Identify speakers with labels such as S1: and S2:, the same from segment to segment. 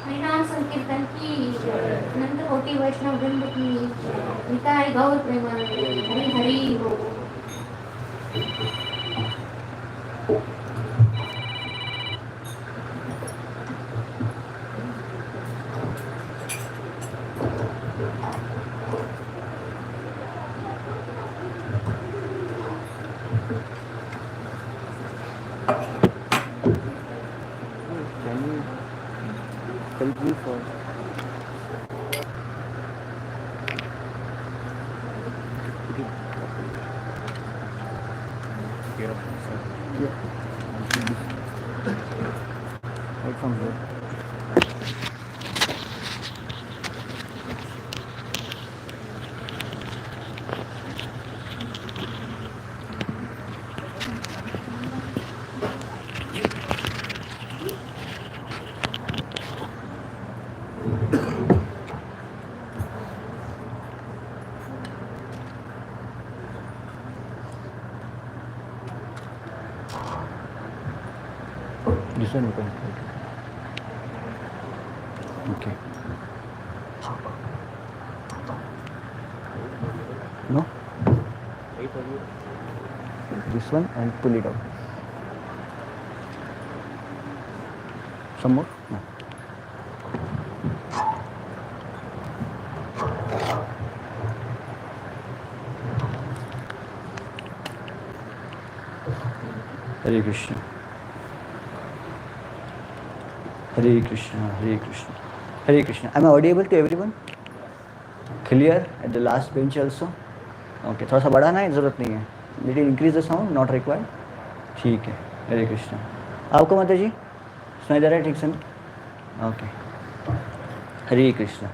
S1: हरिनाम संकीर्तन की अनंत कोटि वैष्णव वृंद की निताय गौर प्रेमानंद हरि हरि बोल।
S2: Right from here. This one you can take. Okay. No? This one and pull it out. Some more? No. Hare Krishna. Hare Krishna, Hare Krishna, Hare Krishna. Am I audible to everyone? Clear at the last bench also? Okay. थोड़ा सा बढ़ाना है, जरूरत नहीं है. Little increase the sound, not required. ठीक है. Hare Krishna. आपको माता जी सुनाई दे रहा है ठीक से? Okay. Hare Krishna.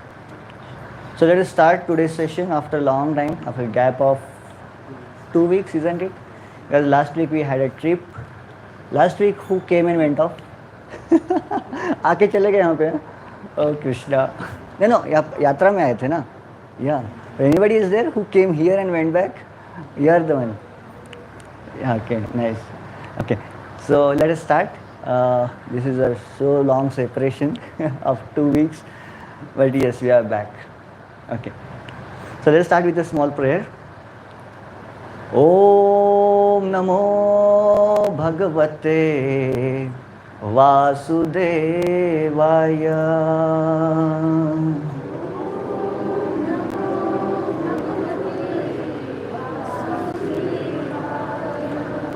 S2: So let us start today's session after a long time, after a gap of 2 weeks, isn't it? Because last week we had a trip. Last week who came and went off? आके चले गए यहाँ पे. Oh Krishna. No, यात्रा में आए थे ना. Yeah. Anybody is there who came here and went back? You are the one. Yeah, okay, nice. Okay, so let us start. This is a so long separation of 2 weeks, but yes, we are back. Okay, so let's start with a small prayer. Om Namo Bhagavate Vasudevaya.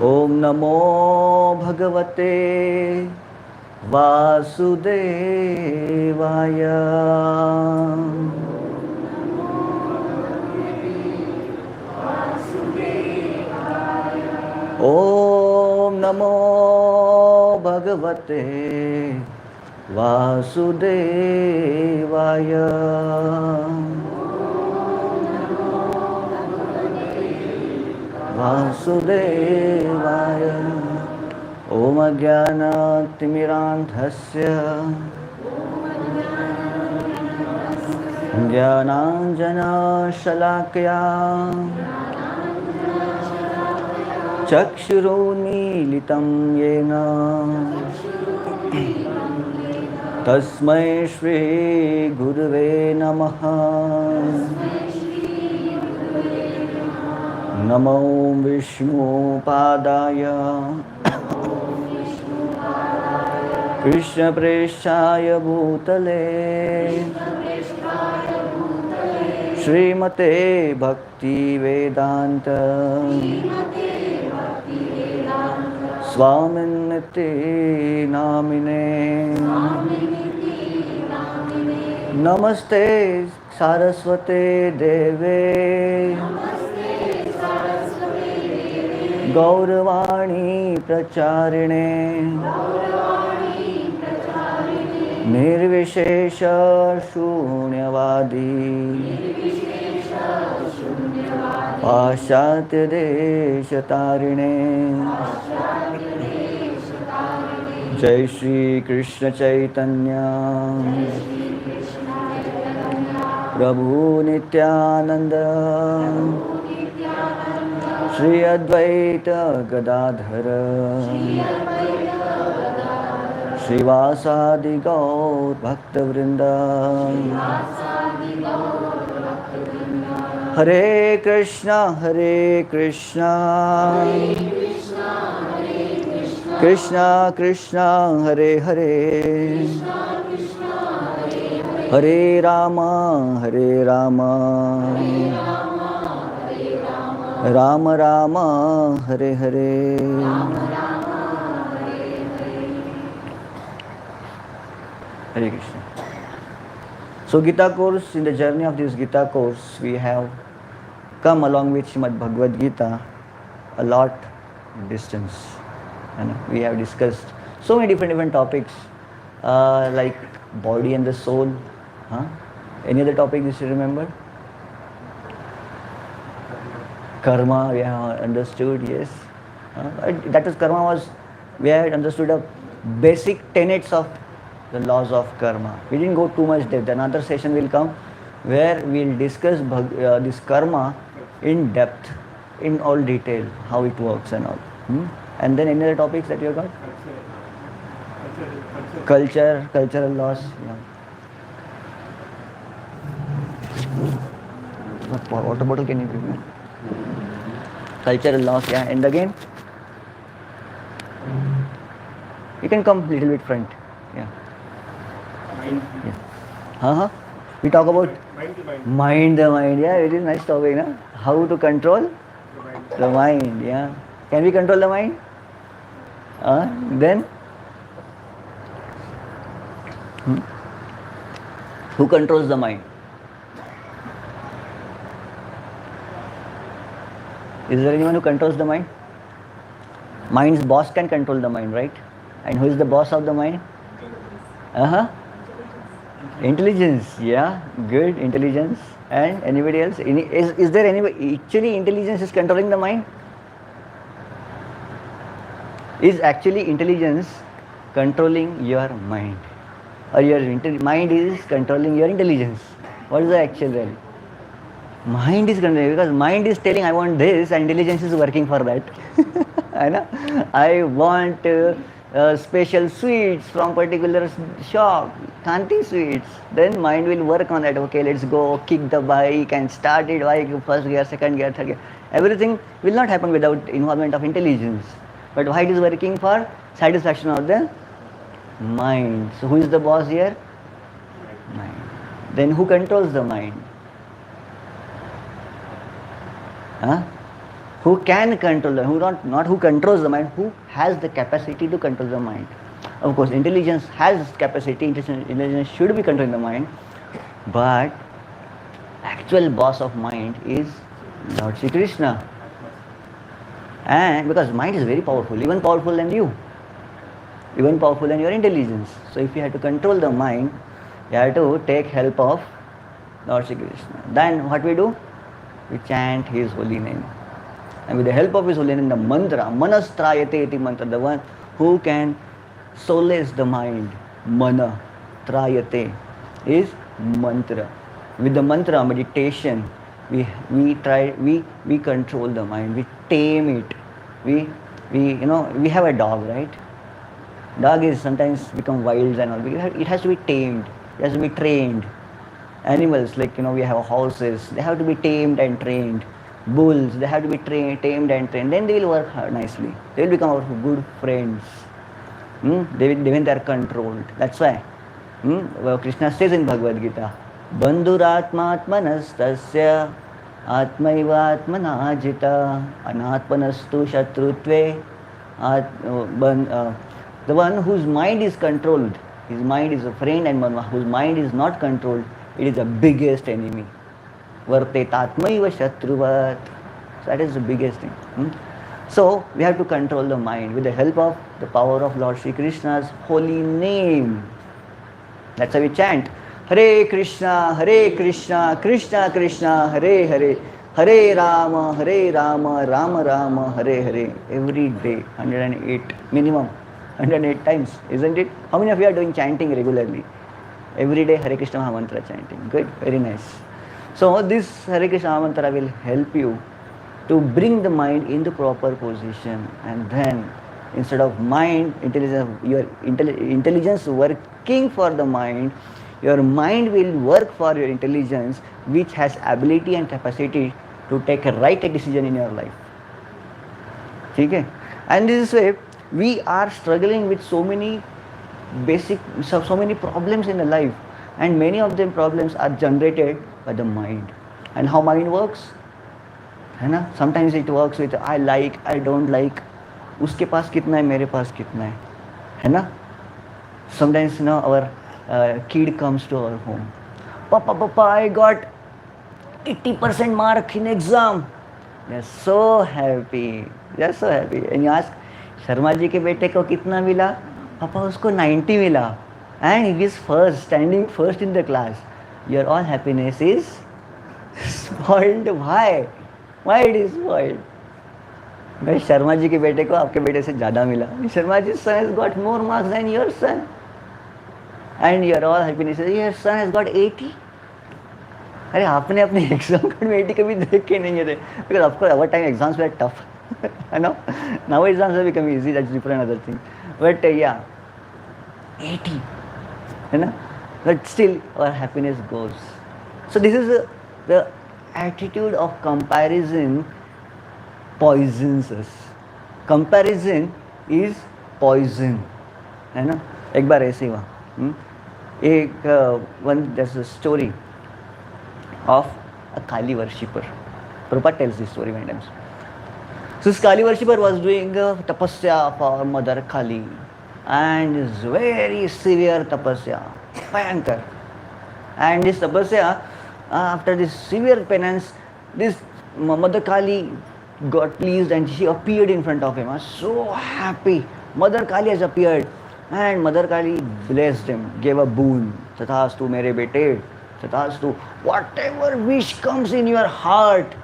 S2: Om Namo Bhagavate Vasudevaya. Om नमो भगवते वासुदेवाय। वासुदेवाय। ॐ अज्ञानतिमिरान्धस्य ज्ञानाञ्जनशलाकया चक्षुरुन्मीलितं येन तस्मै श्रीगुरुवे नमः। नमो विष्णुपादाय कृष्णप्रेष्ठाय भूतले श्रीमते भक्तिवेदान्त स्वामिनिति नामिने। नमस्ते सारस्वते देवे गौरवाणी प्रचारिणे निर्विशेष शून्यवादी पाश्चात्य देशतारिणे। जय श्री कृष्ण चैतन्य प्रभु नित्यानंद श्री अद्वैत गदाधर श्रीवासादि गौर भक्तवृंद। हरे Krishna Krishna Krishna Hare Hare Hare Ram Ram Ram Hare Hare. Hare Krishna. So Gita course, in the journey of this Gita course, we have come along with Srimad Bhagavad Gita a lot distance. And we have discussed so many different topics like body and the soul. Any other topic you still remember? Karma, we have understood, yes. That is karma was, we had understood the basic tenets of the laws of karma. We didn't go too much depth. Another session will come where we will discuss this karma in depth, in all detail, how it works and all. And then any other topics that you got? Cultural laws. Yeah. Water bottle can you give me? Cultural laws, yeah. And again, you can come little bit front. Yeah. Yeah. We talk about mind. Yeah, it is nice topic, na? How to control the mind. Yeah. Can we control the mind? Then who controls the mind? Is there anyone who controls the mind? Mind's boss can control the mind, right? And who is the boss of the mind? Intelligence. Yeah, good. Intelligence. And anybody else? Is there anybody? Actually, intelligence is controlling the mind? Is actually intelligence controlling your mind? Or your mind is controlling your intelligence? What is the actual value? Mind is controlling, because mind is telling I want this and intelligence is working for that. I want special sweets from particular shop, Kanti sweets. Then mind will work on that. Okay, let's go kick the bike and start it. Bike, first gear, second gear, third gear. Everything will not happen without involvement of intelligence. But why it is working for? Satisfaction of the mind. So who is the boss here? Mind. Then who controls the mind? Who can control the mind? Not who controls the mind, who has the capacity to control the mind. Of course, intelligence has capacity, intelligence should be controlling the mind, but actual boss of mind is Lord Shri Krishna. And because mind is very powerful, even powerful than you, even powerful than your intelligence. So if you have to control the mind, you have to take help of Lord Shri Krishna. Then what we do? We chant His holy name. And with the help of His holy name, the mantra, manastrayate iti mantra, the one who can solace the mind, mana, trayate, is mantra. With the mantra meditation, we control the mind, we tame it. We have a dog, right? Dog is sometimes become wild and all. It has to be tamed. It has to be trained. Animals, like we have horses. They have to be tamed and trained. Bulls, they have to be tamed and trained. Then they will work hard nicely. They will become our good friends. When they are controlled. That's why well, Krishna says in Bhagavad Gita, Bandhuratmatmanastasya atmaivatmanajita anatmanastu shatrutve. The one whose mind is controlled, his mind is a friend, and one whose mind is not controlled, it is the biggest enemy. Vartetatmaiva shatruvat. So that is the biggest thing. So we have to control the mind with the help of the power of Lord Shri Krishna's holy name. That's how we chant. Hare Krishna, Krishna Krishna, Hare Hare, Hare Rama, Rama Rama, Hare Hare. Every day, 108, minimum 108 times, isn't it? How many of you are doing chanting regularly? Every day Hare Krishna Mahamantra chanting. Good, very nice. So this Hare Krishna Mahamantra will help you to bring the mind in the proper position, and then instead of mind intelligence, your intelligence working for the mind, your mind will work for your intelligence, which has ability and capacity to take a right decision in your life. Okay? And this way we are struggling with so many problems in the life, and many of them problems are generated by the mind. And how mind works? Sometimes it works with I like, I don't like, उसके पास कितना है, मेरे पास कितना है ना? Sometimes our kid comes to our home. Papa, I got 80% mark in exam. They're so happy. And you ask, Sharma ji के बेटे को कितना मिला? पापा उसको 90 मिला. And he is first, standing first in the class. Your all happiness is spoiled. Why it is spoiled? भाई शर्मा जी के बेटे को आपके बेटे से ज़्यादा मिला. Sharma ji son has got more marks than your son. And your all happiness is your son has got 80. अरे आपने अपने एग्जाम कार्ड में 80 कभी देख के नहीं है. Because of course our time exams were tough. Now exams have become easy. That's different other thing. But yeah, 80. But still our happiness goes. So this is the attitude of comparison poisons us. Comparison is poison. है ना? एक बार ऐसे हुआ. There's a story of a Kali worshipper. Prabhupada tells this story many times. So this Kali worshipper was doing tapasya for Mother Kali, and is very severe tapasya, bhayankar. And this tapasya, after this severe penance, this Mother Kali got pleased and she appeared in front of him. I was so happy. Mother Kali has appeared, and Mother Kali blessed him, gave a boon. Tathastu mere bete, Tathastu. Whatever wish comes in your heart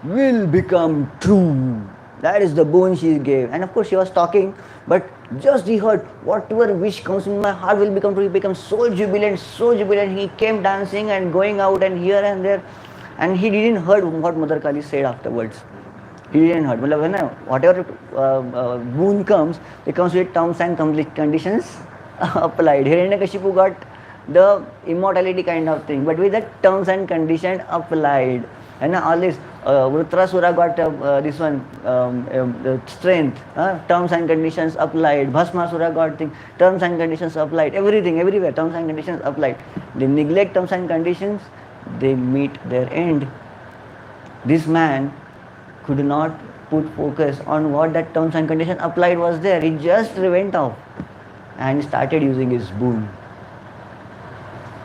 S2: will become true. That is the boon she gave. And of course she was talking, but just he heard, whatever wish comes in my heart will become true. He became so jubilant. He came dancing and going out and here and there. And he didn't heard what Mother Kali said afterwards. He didn't heard. Whatever boon comes, it comes with terms and conditions applied. Hiranyakashipu got the immortality kind of thing, but with the terms and conditions applied. And all this, Vrutrasura got this one, the strength, terms and conditions applied. Bhasmasura got thing, terms and conditions applied. Everything, everywhere, terms and conditions applied. They neglect terms and conditions, they meet their end. This man could not put focus on what that terms and conditions applied was there. He just went off and started using his boon.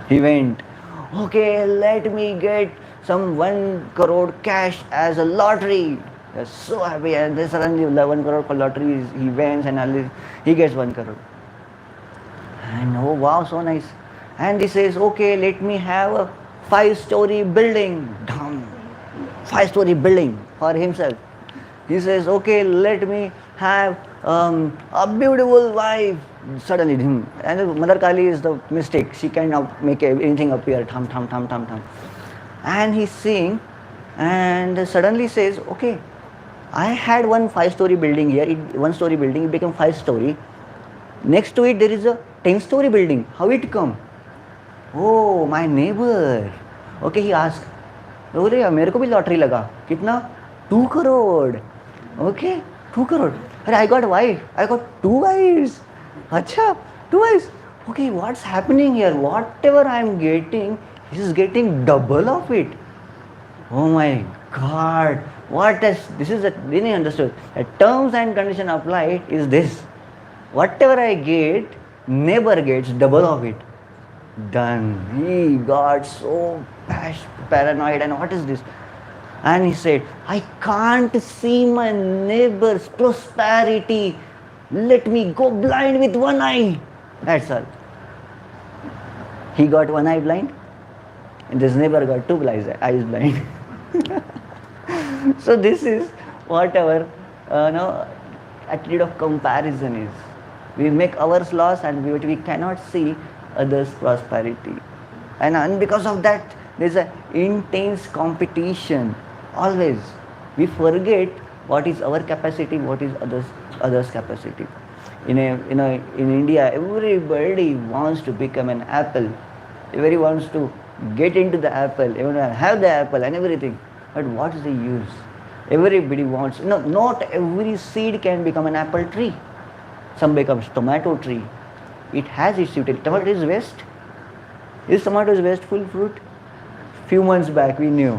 S2: He went, okay, let me get some 1 crore cash as a lottery. He was so happy, and then suddenly 11 crore for lottery, he wins and he gets 1 crore. And oh wow, so nice. And he says, okay, let me have a 5-story building. Damn, 5-story building for himself. He says, okay, let me have a beautiful wife. Suddenly, and Mother Kali is the mistake. She cannot make anything appear. Thum, thum, thum, thum, thum. And he's seeing, and suddenly says, okay, I had one 5-story building here. 1-story building, it became 5-story. Next to it, there is a 10-story building. How it come? Oh, my neighbor. Okay, he asked, अरे मेरे को भी lottery लगा कितना 2 crore. Okay, 2 crore. अरे I got wife. I got 2 wives. अच्छा 2 wives. Okay, what's happening here? Whatever I'm getting, he is getting double of it. Oh my God. This is a really understood. A terms and condition applied is this. Whatever I get, neighbor gets double of it. Done. He got so paranoid, and what is this? And he said, I can't see my neighbor's prosperity. Let me go blind with one eye. That's all. He got one eye blind, and this neighbor got 2 eyes blind. So this is what our attitude of comparison is. We make ours loss, and we cannot see others' prosperity. And because of that, there's an intense competition. Always. We forget what is our capacity, what is others' capacity. In India, everybody wants to become an apple. Everybody wants to get into the apple, everyone have the apple and everything. But what is the use? Everybody wants, not every seed can become an apple tree. Some becomes tomato tree. It has its utility. Tomato is waste. Is tomato is wasteful fruit? Few months back we knew.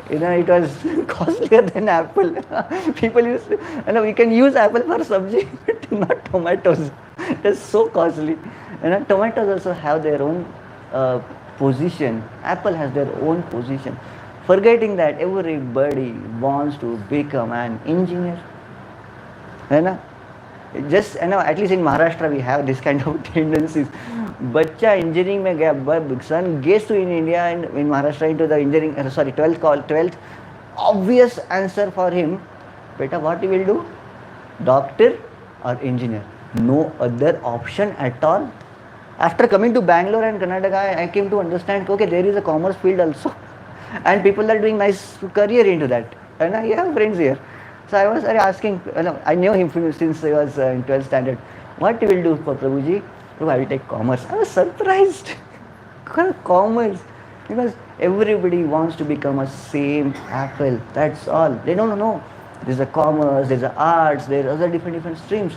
S2: It was costlier than apple. People used to, we can use apple for sabji, but not tomatoes. It's so costly. Tomatoes also have their own position. Apple has their own position. Forgetting that everybody wants to become an engineer. Just at least in Maharashtra we have this kind of tendencies. Bachcha engineering mein gaya, son gets to in India and in Maharashtra into the engineering, 12th. Obvious answer for him, beta, what he will do? Doctor or engineer. No other option at all. After coming to Bangalore and Karnataka, I came to understand, okay, there is a commerce field also. And people are doing nice career into that. And I have friends here. So I was asking, I knew him since I was in 12th standard. What you will do for Prabhuji? Prabhu, I will take commerce. I was surprised. Commerce. Because everybody wants to become a same apple. That's all. They don't know. There's a commerce, there's a arts, there's other different streams.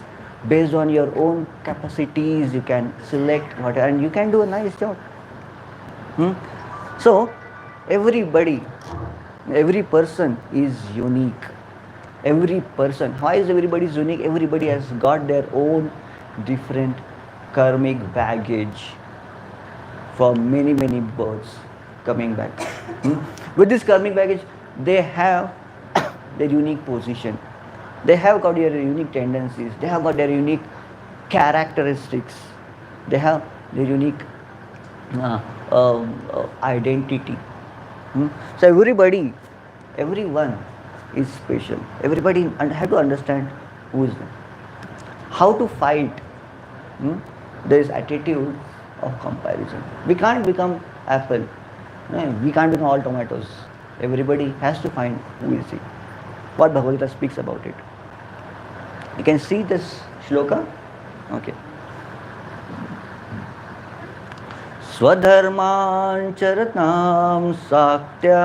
S2: Based on your own capacities, you can select whatever, and you can do a nice job. So, every person is unique. Every person. Why is everybody unique? Everybody has got their own different karmic baggage for many births coming back. With this karmic baggage, they have their unique position. They have got their unique tendencies. They have got their unique characteristics. They have their unique identity. So everyone is special. Everybody have to understand who is them. How to fight this attitude of comparison. We can't become apple. We can't become all tomatoes. Everybody has to find who is he. What Bhagavad Gita speaks about it. You can see this shloka. Okay. Swadharman charatam saktya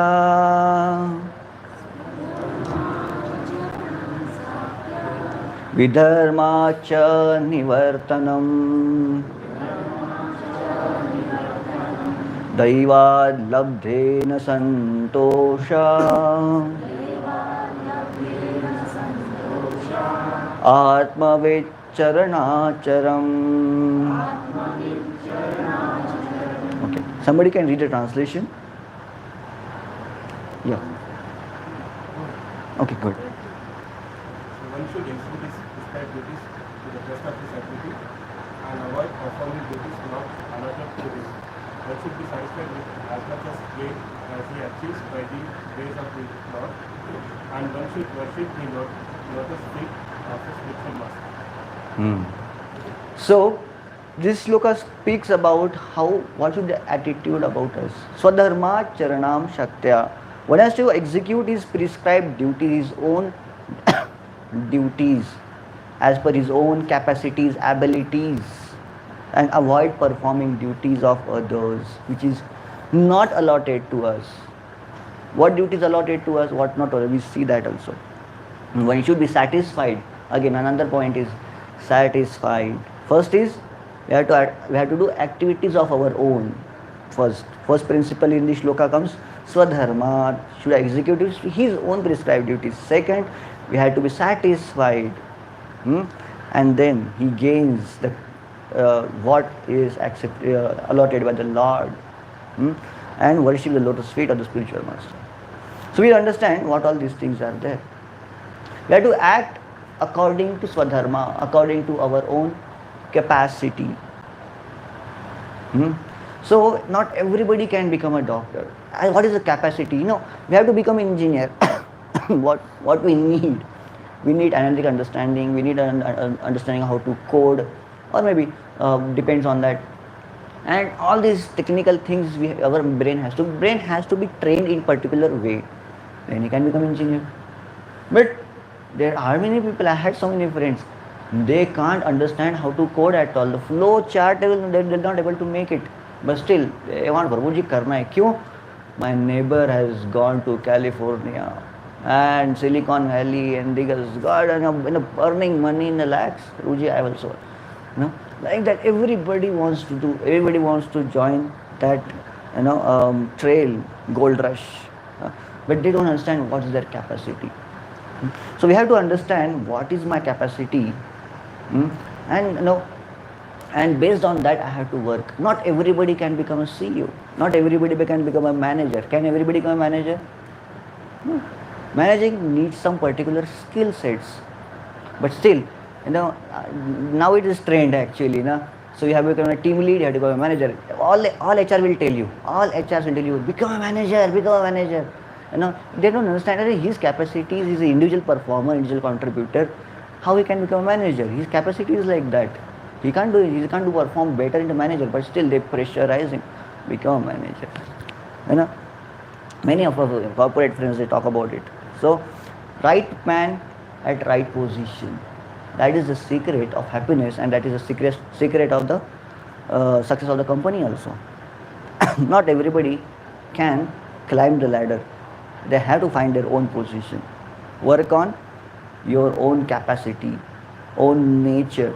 S2: vidharma cha nivartanam daivad labdhena santosha Atma vicharanacharam. Okay. Somebody can read the translation? Yeah. Okay, good.
S3: one should execute his prescribed duties to the best of his ability and avoid performing duties not allotted to him. One should be satisfied with as much as gain as he achieves by the grace of the Lord, and one should worship the lotus feet of his spiritual master.
S2: So, this sloka speaks about what should the attitude about us. Swadharma charanam shaktya. One has to execute his prescribed duties, his own duties, as per his own capacities, abilities, and avoid performing duties of others, which is not allotted to us. What duties allotted to us, what not, we see that also. One should be satisfied. Again, another point is satisfied. First is we have to do activities of our own. First principle in the shloka comes swadharma, should execute his own prescribed duties. Second, we have to be satisfied, and then he gains the what is allotted by the Lord, and worship the lotus feet of the spiritual master. So we understand what all these things are there. We have to act according to swadharma, according to our own capacity. So not everybody can become a doctor. What is the capacity? We have to become an engineer. what we need? We need analytic understanding. We need an understanding how to code, or maybe depends on that. And all these technical things, our brain has to be trained in particular way. Then he can become engineer. But there are many people. I had so many friends. They can't understand how to code at all. The flow chart, they're not able to make it. But still, they want Prabhuji karna hai. Kyun? My neighbor has gone to California and Silicon Valley, and he has got earning money in the lakhs. Prabhuji, I also. Like that, everybody wants to do. Everybody wants to join that, trail, gold rush. But they don't understand what is their capacity. So we have to understand what is my capacity, and based on that I have to work. Not everybody can become a CEO. Not everybody can become a manager. Can everybody become a manager? No. Managing needs some particular skill sets. But still, now it is trained actually. So you have become a team lead, you have to become a manager. All HR will tell you. All HRs will tell you, become a manager. They don't understand his capacities. He's an individual performer, individual contributor. How he can become a manager? His capacity is like that. He can't do perform better in the manager, but still they pressurize him, become a manager. Many of our corporate friends, they talk about it. So, right man at right position. That is the secret of happiness, and that is the secret of the success of the company also. Not everybody can climb the ladder. They have to find their own position. Work on your own capacity, own nature.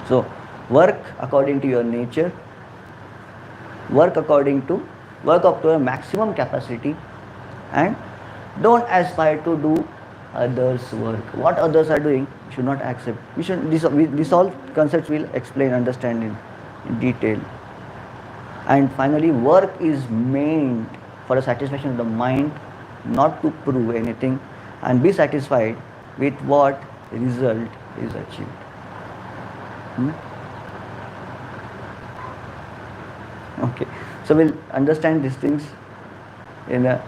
S2: So, work according to your nature. Work up to a maximum capacity, and don't aspire to do others' work. What others are doing, you should not accept. These all concepts we'll explain, understand in detail. And finally, work is meant for the satisfaction of the mind, not to prove anything, and be satisfied with what result is achieved. Okay, so we'll understand these things in a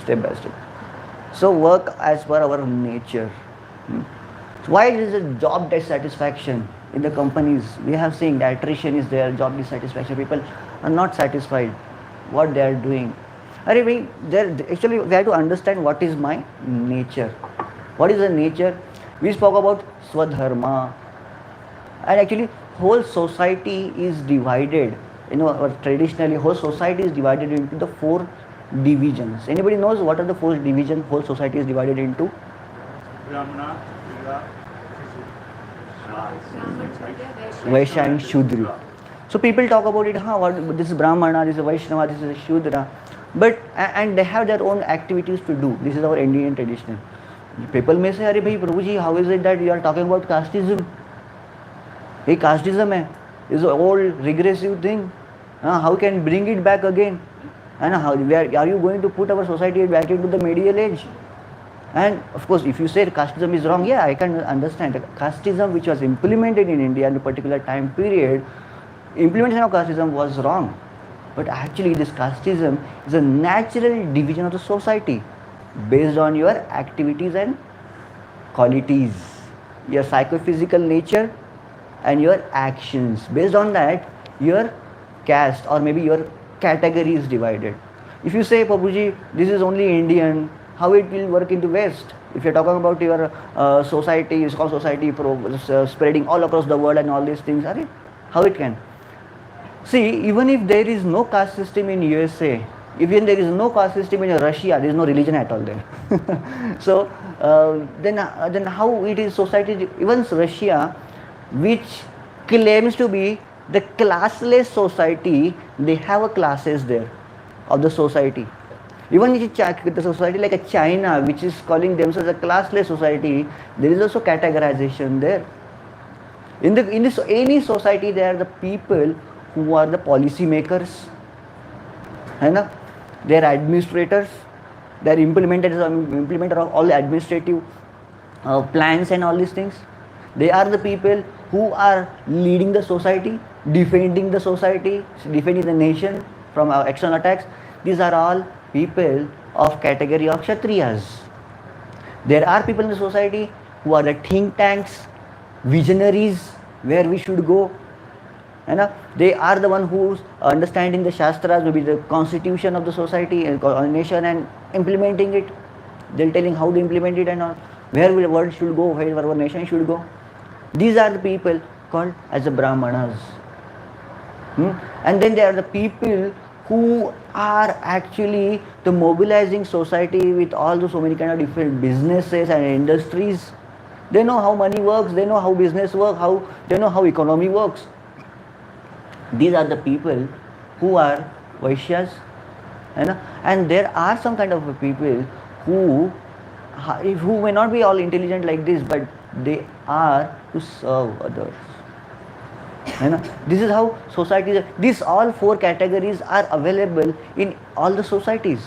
S2: step by step. So work as per our nature. So why is it job dissatisfaction in the companies? We have seen the attrition is there, job dissatisfaction. People are not satisfied what they are doing. Actually, we have to understand what is my nature. What is the nature? We spoke about swadharma, and actually whole society is divided. Traditionally whole society is divided into the 4 divisions. Anybody knows what are the 4 divisions whole society is divided into?
S3: Brahmana,
S2: Vaishya and Shudra. So people talk about it, what this is Brahmana, this is Vaishnava, this is Shudra. But and they have their own activities to do. This is our Indian tradition. People may say, Bhai Prabhuji, how is it that you are talking about casteism? Hey, casteism is an old regressive thing. How can bring it back again? And how where are you going to put our society back into the medieval age? And of course, if you say casteism is wrong, yeah, I can understand. Casteism, which was implemented in India in a particular time period, implementation of casteism was wrong. But actually, this casteism is a natural division of the society based on your activities and qualities, your psychophysical nature, and your actions. Based on that, your caste or maybe your category is divided. If you say, Prabhuji, this is only Indian, how it will work in the West? If you're talking about your society, small society spreading all across the world and all these things, how it can? See, even if there is no caste system in USA, even there is no caste system in Russia, there is no religion at all there. So then how it is society? Even Russia, which claims to be the classless society, they have a classes there of the society. Even if the society like a China, which is calling themselves a classless society, there is also categorization there. In this any society, there are the people who are the policy makers, they are administrators, they are implementer of all the administrative plans and all these things. They are the people who are leading the society, defending the society, defending the nation from external attacks. These are all people of category of Kshatriyas. There are people in the society who are the think tanks, visionaries, where we should go. They are the one who's understanding the Shastras, maybe the constitution of the society and nation, and implementing it. They're telling how to implement it and where the world should go, where our nation should go. These are the people called as the Brahmanas. And then there are the people who are actually the mobilizing society with all the so many kind of different businesses and industries. They know how money works, they know how business works, they know how economy works. These are the people who are Vaishyas. And there are some kind of people who may not be all intelligent like this, but they are to serve others. This is how societies are. These all four categories are available in all the societies.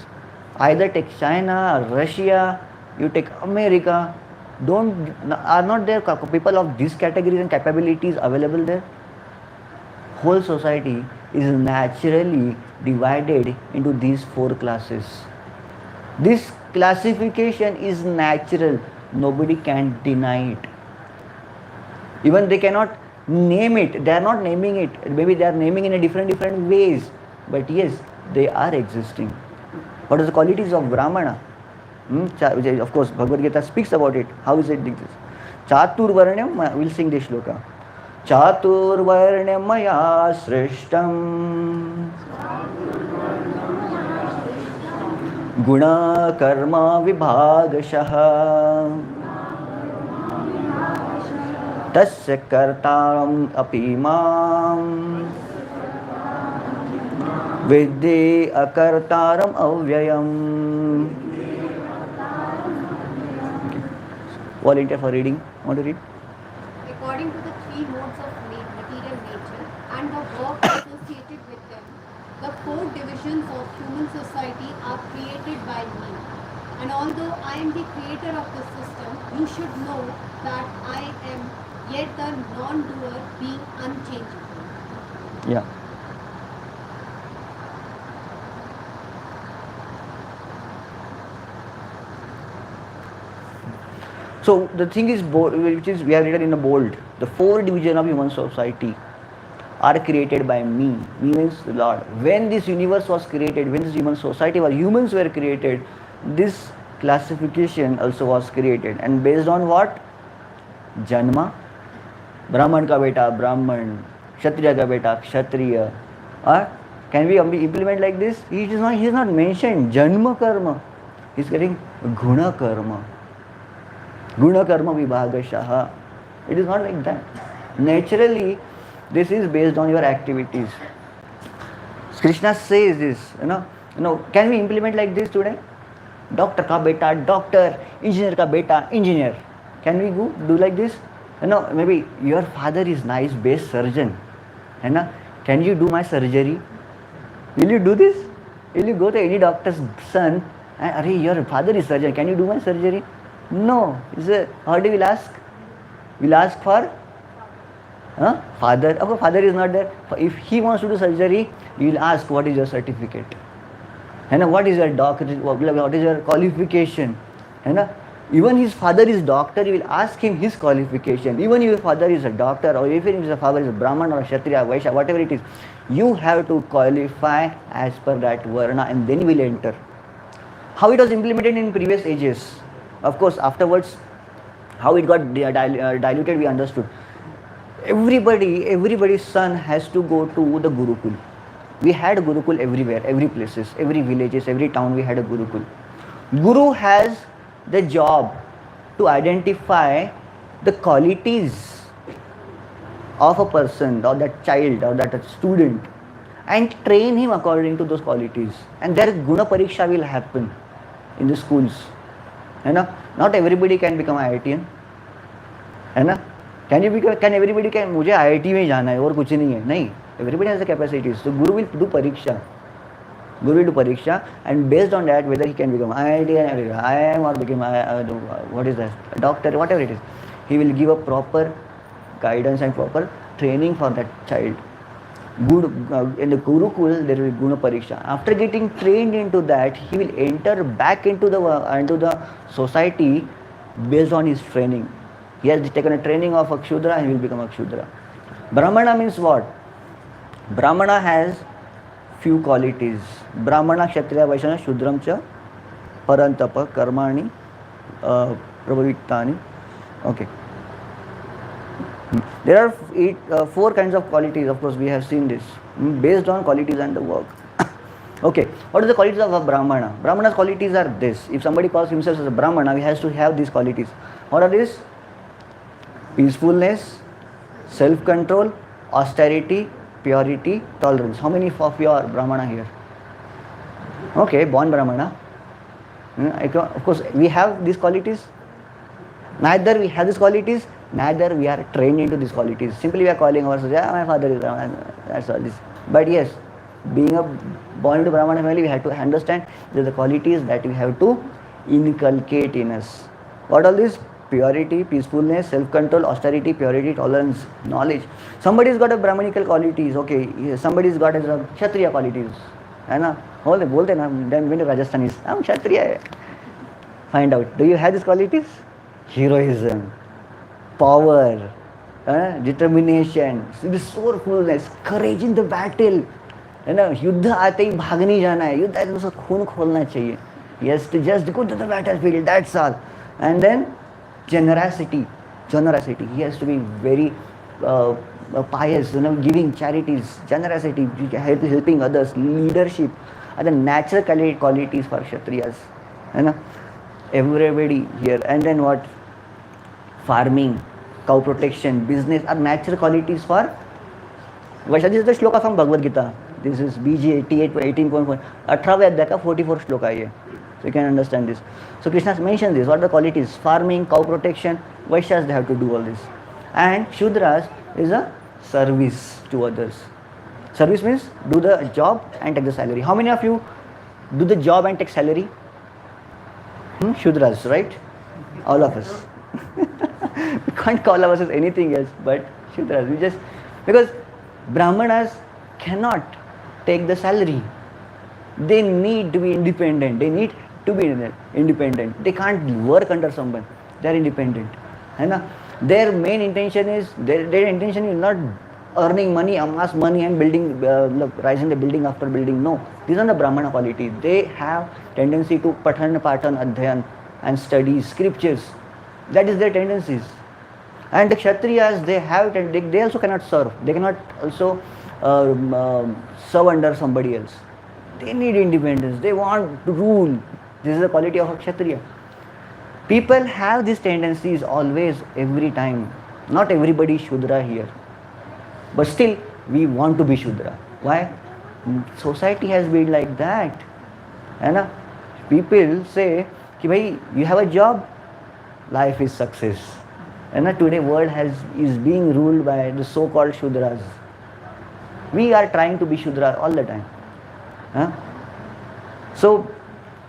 S2: Either take China, Russia, you take America. Are not there people of these categories and capabilities available there? Whole society is naturally divided into these four classes. This classification is natural. Nobody can deny it. Even they cannot name it. They are not naming it. Maybe they are naming in a different ways. But yes, they are existing. What are the qualities of Brahmana? Of course, Bhagavad Gita speaks about it. How is it exist? Chaturvarnyam, we'll sing this shloka. Chaturvarnyam maya srishtam guna karma vibhagashah tasya kartaram api mam vidhi akartaram avyayam. Volunteer for reading. Want to read?
S4: According to the three modes of material nature and the work associated with them, the four divisions of human society are created by me. And although I am the creator of this system, you should know that I am yet the non-doer, being unchangeable.
S2: Yeah. So the thing is, which is we have written in a bold, the four divisions of human society are created by me. Me means the Lord. When this universe was created, when this human society or humans were created, this classification also was created. And based on what? Janma. Brahman ka beta, Brahman. Kshatriya ka beta, Kshatriya. Can we implement like this? He is not mentioned Janma karma. He is getting Guna karma. Guna karma vibhagashah. It is not like that. Naturally, this is based on your activities. Krishna says this, can we implement like this today? Doctor ka beta, doctor, engineer ka beta, engineer. Can we do like this? Maybe your father is nice, best surgeon. Can you do my surgery? Will you do this? Will you go to any doctor's son and, Arey, your father is surgeon, can you do my surgery? No. How do we ask? We'll ask for father. Of father is not there. If he wants to do surgery, you will ask, what is your certificate? And what is your doctor? What is your qualification? And even his father is doctor, you will ask him his qualification. Even if your father is a doctor, or even if your father is a Brahman or a Kshatriya, Vaishya, whatever it is, you have to qualify as per that Varna, and then you will enter. How it was implemented in previous ages. Of course, afterwards, how it got diluted, we understood. Everybody's son has to go to the Gurukul. We had a Gurukul everywhere, every places, every villages, every town we had a Gurukul. Guru has the job to identify the qualities of a person or that child or that student and train him according to those qualities. And their Guna Pariksha will happen in the schools. Not everybody can become IITian. Can everybody मुझे IIT में जाना है और कुछ नहीं है? नहीं. Everybody has the capacities. So Guru will do pariksha. Guru will do pariksha, and based on that, whether he can become IIM or become what is that, a doctor, whatever it is, he will give a proper guidance and proper training for that child. In the Gurukul, there will be Guna Pariksha. After getting trained into that, he will enter back into the society based on his training. He has taken a training of a Kshudra and he will become a Kshudra. Brahmana means what? Brahmana has few qualities. Brahmana, Kshatriya, Vaishya, Shudram cha, Parantapa, Karmani, Prabhavittani. Okay. There are 4 kinds of qualities. Of course, we have seen this based on qualities and the work. Okay. What are the qualities of a Brahmana? Brahmana's qualities are this. If somebody calls himself as a Brahmana, he has to have these qualities. What are these? Peacefulness, self-control, austerity, purity, tolerance. How many of you are Brahmana here? Okay, born Brahmana. Of course, we have these qualities. Neither we have these qualities, neither we are trained into these qualities. Simply we are calling ourselves, my father is Brahmana, that's all this. But yes, being born into Brahmana family, we have to understand the qualities that we have to inculcate in us. What are these? Purity, peacefulness, self-control, austerity, purity, tolerance, knowledge. Somebody's got a Brahmanical qualities, okay. Somebody's got a Kshatriya qualities. है ना? बोलते ना, then when Rajasthanis, I'm Kshatriya. Find out, do you have these qualities? Heroism, power, determination, resourcefulness, courage in the battle. है ना? युद्ध आते ही भाग नहीं जाना है. युद्ध आते ही उसका खून खोलना चाहिए. Yes, to just go to the battlefield, that's all. And then generosity. He has to be very pious, giving charities, generosity, helping others, leadership are the natural qualities for Kshatriyas. Everybody here. And then what? Farming, cow protection, business are natural qualities for Vaishya. This is the shloka from Bhagavad Gita. This is BG 18.1. 18th adhyaya ka 44 shloka hai. So you can understand this. So Krishna has mentioned this. What are the qualities? Farming, cow protection. Vaishyas, they have to do all this. And Shudras is a service to others. Service means do the job and take the salary. How many of you do the job and take salary? Shudras, right? All of us. We can't call ourselves anything else but Shudras. We just, because Brahmanas cannot take the salary. They need to be independent. They can't work under someone. They are independent. Their main intention is, their intention is not earning money, amass money and building, rising the building after building. No. These are the Brahmana quality. They have tendency to patan, adhyan and study scriptures. That is their tendencies. And the Kshatriyas, they also cannot serve. They cannot also serve under somebody else. They need independence. They want to rule. This is the quality of a Kshatriya. People have these tendencies always, every time. Not everybody is Shudra here. But still, we want to be Shudra. Why? Society has been like that. People say, Bhai, you have a job, life is success. Today world is being ruled by the so-called Shudras. We are trying to be Shudra all the time. So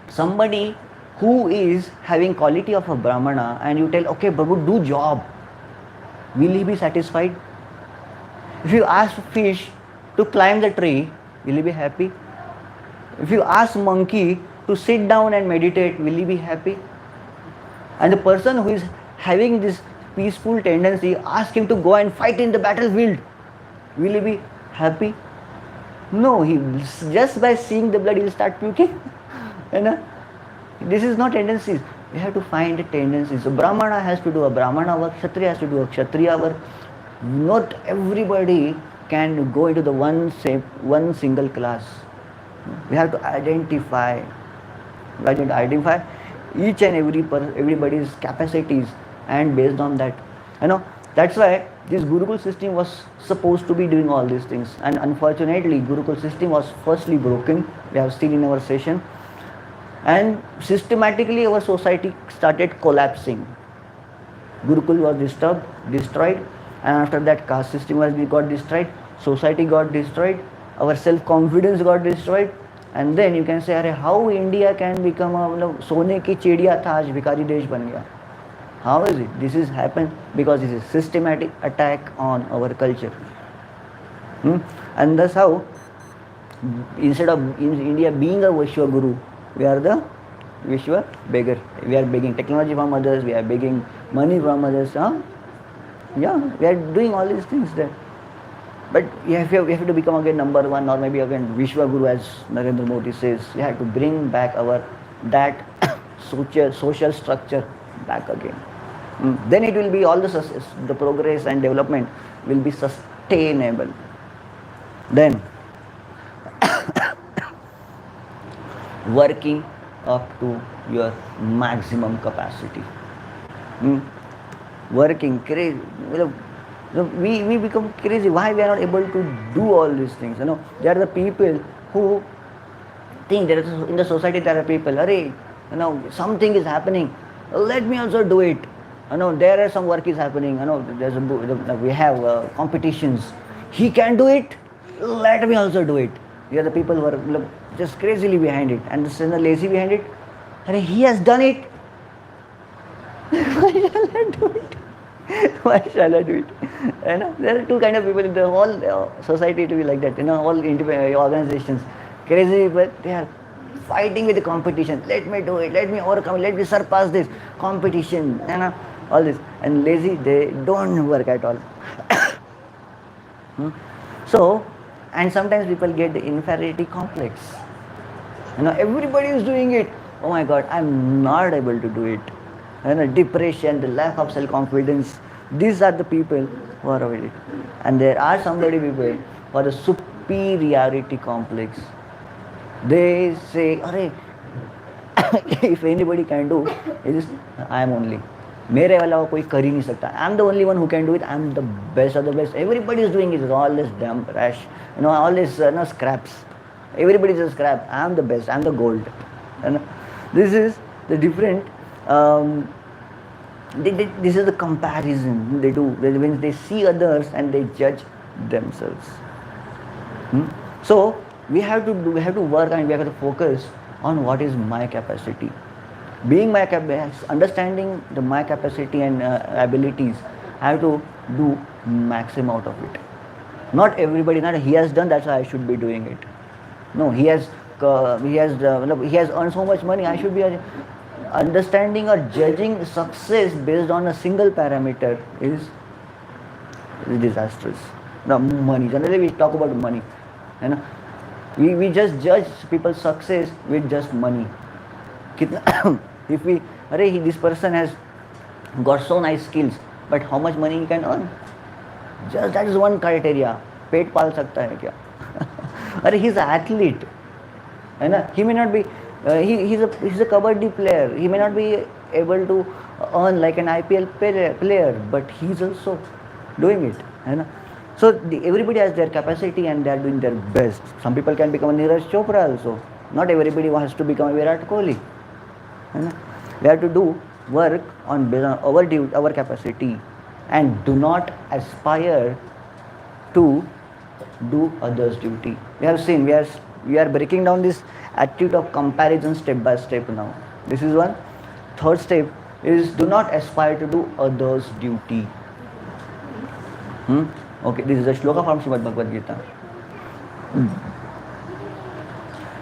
S2: somebody who is having quality of a brahmana and you tell, okay Prabhu, do job, will he be satisfied? If you ask fish to climb the tree, will he be happy? If you ask monkey to sit down and meditate, will he be happy? And the person who is having this peaceful tendency, ask him to go and fight in the battlefield, will he be happy? No, he just by seeing the blood he'll start puking. You know? This is not tendencies. We have to find the tendencies. So Brahmana has to do a Brahmana work, Kshatriya has to do a Kshatriya work. Not everybody can go into the one single class. We have to identify each and everybody's capacities, and based on that, that's why this Gurukul system was supposed to be doing all these things, and unfortunately Gurukul system was firstly broken. We have seen in our session, and systematically our society started collapsing. Gurukul was destroyed, and after that caste system got destroyed, society got destroyed, our self-confidence got destroyed, and then you can say, अरे how India can become a सोने की चिड़िया था आज भिखारी देश बन गया? How is it? This is happened because this is systematic attack on our culture. And that's how, instead of India being a Vishwa Guru, we are the Vishwa beggar. We are begging technology from others, we are begging money from others. Yeah, we are doing all these things there. But we have to become again number one, or maybe again Vishwa Guru, as Narendra Modi says. We have to bring back that social structure back again. Then it will be all the progress and development will be sustainable. Then working up to your maximum capacity. Working crazy. We become crazy. Why we are not able to do all these things? There are the people who think that in the society there are people, something is happening, let me also do it. There are some work is happening. We have competitions. He can do it, let me also do it. There are the people who are just crazily behind it, and the lazy behind it. He has done it. Why shall I do it? Why shall I do it? There are two kind of people in the whole society to be like that. All organizations, crazy, but they are fighting with the competition. Let me do it. Let me overcome it. Let me surpass this competition. All this. And lazy, they don't work at all. So, and sometimes people get the inferiority complex. Everybody is doing it. Oh my God, I'm not able to do it. Depression, the lack of self-confidence. These are the people who are avoided. And there are somebody people for the superiority complex. They say, if anybody can do, it is I am only. मेरे वाला कोई कर ही नहीं सकता. I am the only one who can do it. I am the best of the best. Everybody is doing it. It's all this damn trash. All this scraps. Everybody is a scrap. I am the best. I am the gold. This is the different. This is the comparison they do when they see others and they judge themselves. So we have to work, and we have to focus on what is my capacity. Being my understanding my capacity and abilities, I have to do maximum out of it. Not everybody. Not he has done, that's why I should be doing it. No, he has earned so much money. I should be understanding or judging success based on a single parameter is disastrous. Now, money. Generally, we talk about money. We just judge people's success with just money. If this person has got so nice skills, but how much money he can earn? Just that is one criteria. पेट पाल सकता है क्या? He's an athlete. He may not be. He's a kabaddi player. He may not be able to earn like an IPL player, but he's also doing it. So everybody has their capacity and they are doing their best. Some people can become a Neeraj Chopra also. Not everybody wants to become a Virat Kohli. We have to do work on our capacity, and do not aspire to do others' duty. We have seen we are breaking down this attitude of comparison step by step now. This is one. Third step is do not aspire to do others' duty. Okay, this is a shloka from Srimad Bhagavad Gita.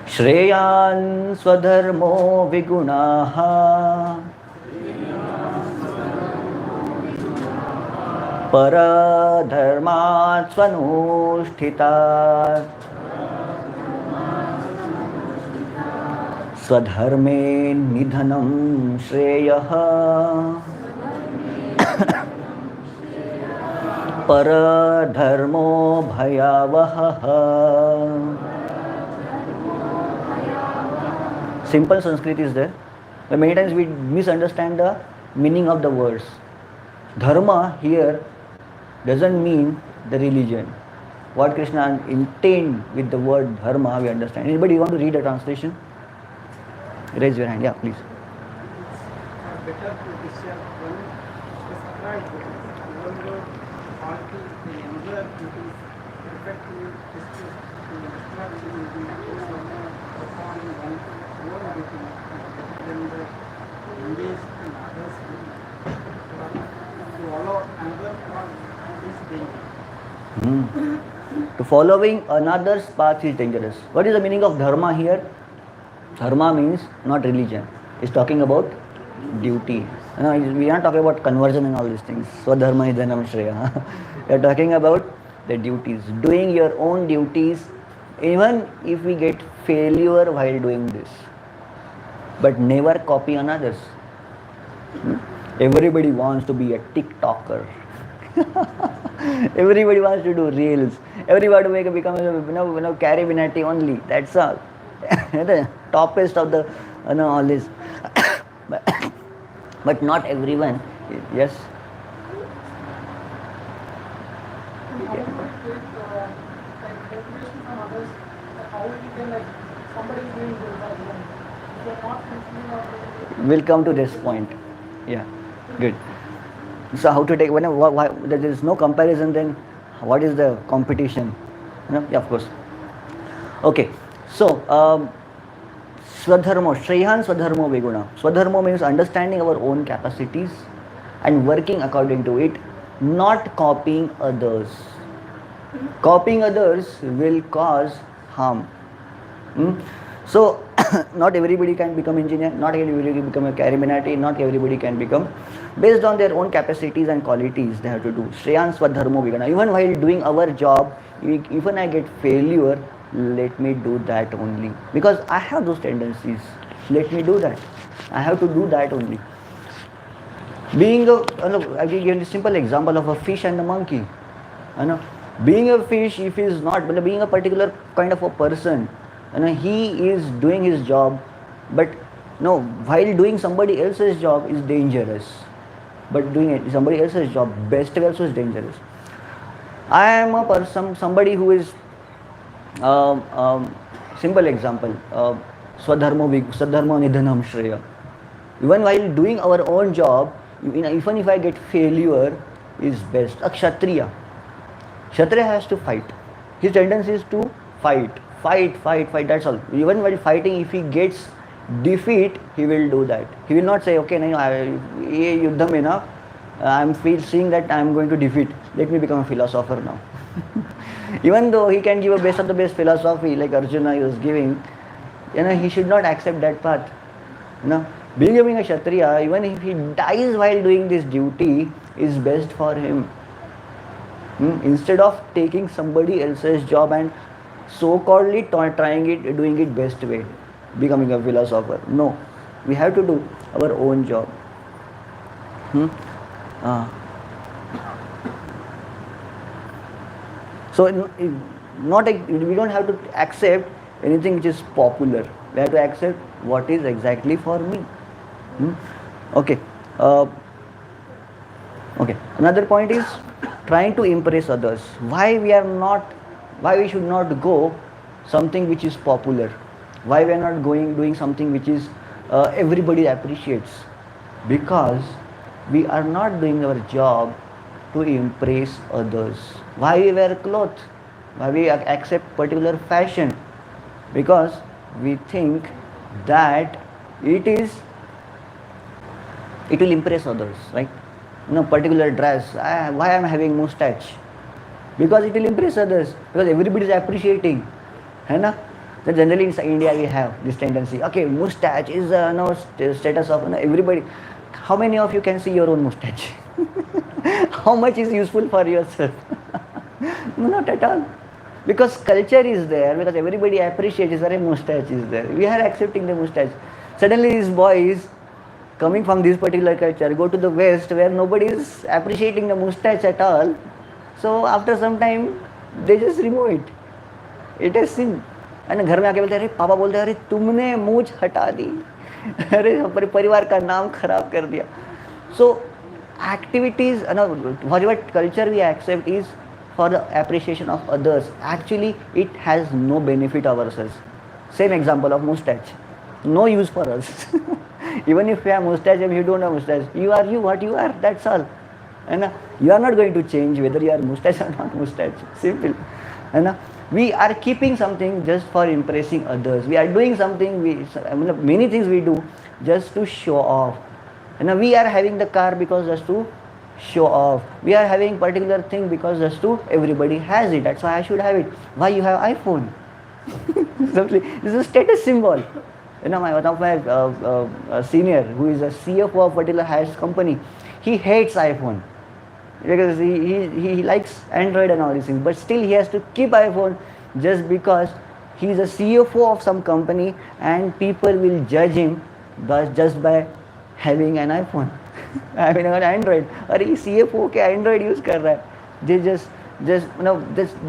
S2: Shreyan swadharmo vigunaha paradharmat swanusthita swadharme nidhanam shreyah paradharmo bhayavah. Simple Sanskrit is there. But many times we misunderstand the meaning of the words. Dharma here doesn't mean the religion. What Krishna intend with the word dharma, we understand. Anybody want to read a translation? Raise your hand. Yeah, please.
S5: Better to discern one prescribed one word or to another duties effectively discussed to instruct in the performing one duty then the engage in others to follow another path is dangerous.
S2: To following another's path is dangerous. What is the meaning of dharma here? Dharma means not religion. It's talking about duty. We are not talking about conversion and all these things. Swadharma nidhanam shreya. We are talking about the duties. Doing your own duties, even if we get failure while doing this. But never copy another's. Everybody wants to be a TikToker. Everybody wants to do reels. Everybody wants to become Caribinati only. That's all. The toppest of the all this. But not everyone. Yes. We'll come to this point. Yeah, good. So how to take, why there is no comparison, then what is the competition? Yeah, of course. Okay, so Swadharmo, Shreyan Swadharmo Viguna. Swadharmo means understanding our own capacities and working according to it, not copying others. Copying others will cause harm. So, not everybody can become engineer, not everybody can become a Caribinati, not everybody can become. Based on their own capacities and qualities, they have to do. Shreyan Swadharmo Vigana. Even while doing our job, even I get failure, let me do that only. Because I have those tendencies. Let me do that. I have to do that only. Being I'll give you a simple example of a fish and a monkey. Being a fish, if he is not, being a particular kind of a person, he is doing his job, but no, while doing somebody else's job is dangerous. But doing somebody else's job best way also is dangerous. I am a person, somebody who is, simple example, Swadharmo nidhanam shreya. Even while doing our own job, even if I get failure, is best. A Kshatriya. Kshatriya has to fight. His tendency is to fight, that's all. Even while fighting, if he gets defeat, he will do that. He will not say, okay, I'm seeing that I'm going to defeat. Let me become a philosopher now. Even though he can give a best of the best philosophy like Arjuna was giving, he should not accept that path. Being a Kshatriya, even if he dies while doing this duty, is best for him. Instead of taking somebody else's job and so-calledly doing it best way, becoming a philosopher. No, we have to do our own job. So we don't have to accept anything which is popular. We have to accept what is exactly for me. Okay. Okay. Another point is trying to impress others. Why we should not go something which is popular? Why we are not doing something which is everybody appreciates? Because we are not doing our job to impress others. Why we wear clothes? Why we accept particular fashion? Because we think that it will impress others, right? Particular dress, why I'm having mustache? Because it will impress others, because everybody is appreciating, है ना? So generally in India we have this tendency, okay, mustache is status of everybody. How many of you can see your own mustache? How much is useful for yourself? Not at all. Because culture is there, because everybody appreciates that a mustache is there. We are accepting the mustache. Suddenly these boys coming from this particular culture go to the West where nobody is appreciating the mustache at all. So after some time they just remove it. It is sin. And घर में आके बोलते हैं, अरे पापा बोलते हैं, अरे तुमने मूंछ हटा दी, अरे हमारे परिवार का नाम खराब कर दिया. So activities, whatever culture we accept is for the appreciation of others. Actually it has no benefit ourselves. Same example of mustache, no use for us. Even if you have mustache, if you don't have mustache, you are you what you are, that's all. And you are not going to change whether you are mustache or not mustache. Simple. And we are keeping something just for impressing others. We are doing something, many things we do just to show off. And we are having the car because just to show off. We are having particular thing because just to everybody has it. That's why I should have it. Why you have iPhone? Simply, this is a status symbol. One of my senior who is a CFO of a particular highest company, he hates iPhone because he likes Android and all these things, but still he has to keep iPhone just because he is a CFO of some company and people will judge him just by having an iPhone. I mean an Android. Or he CFO के Android use कर रहा है. They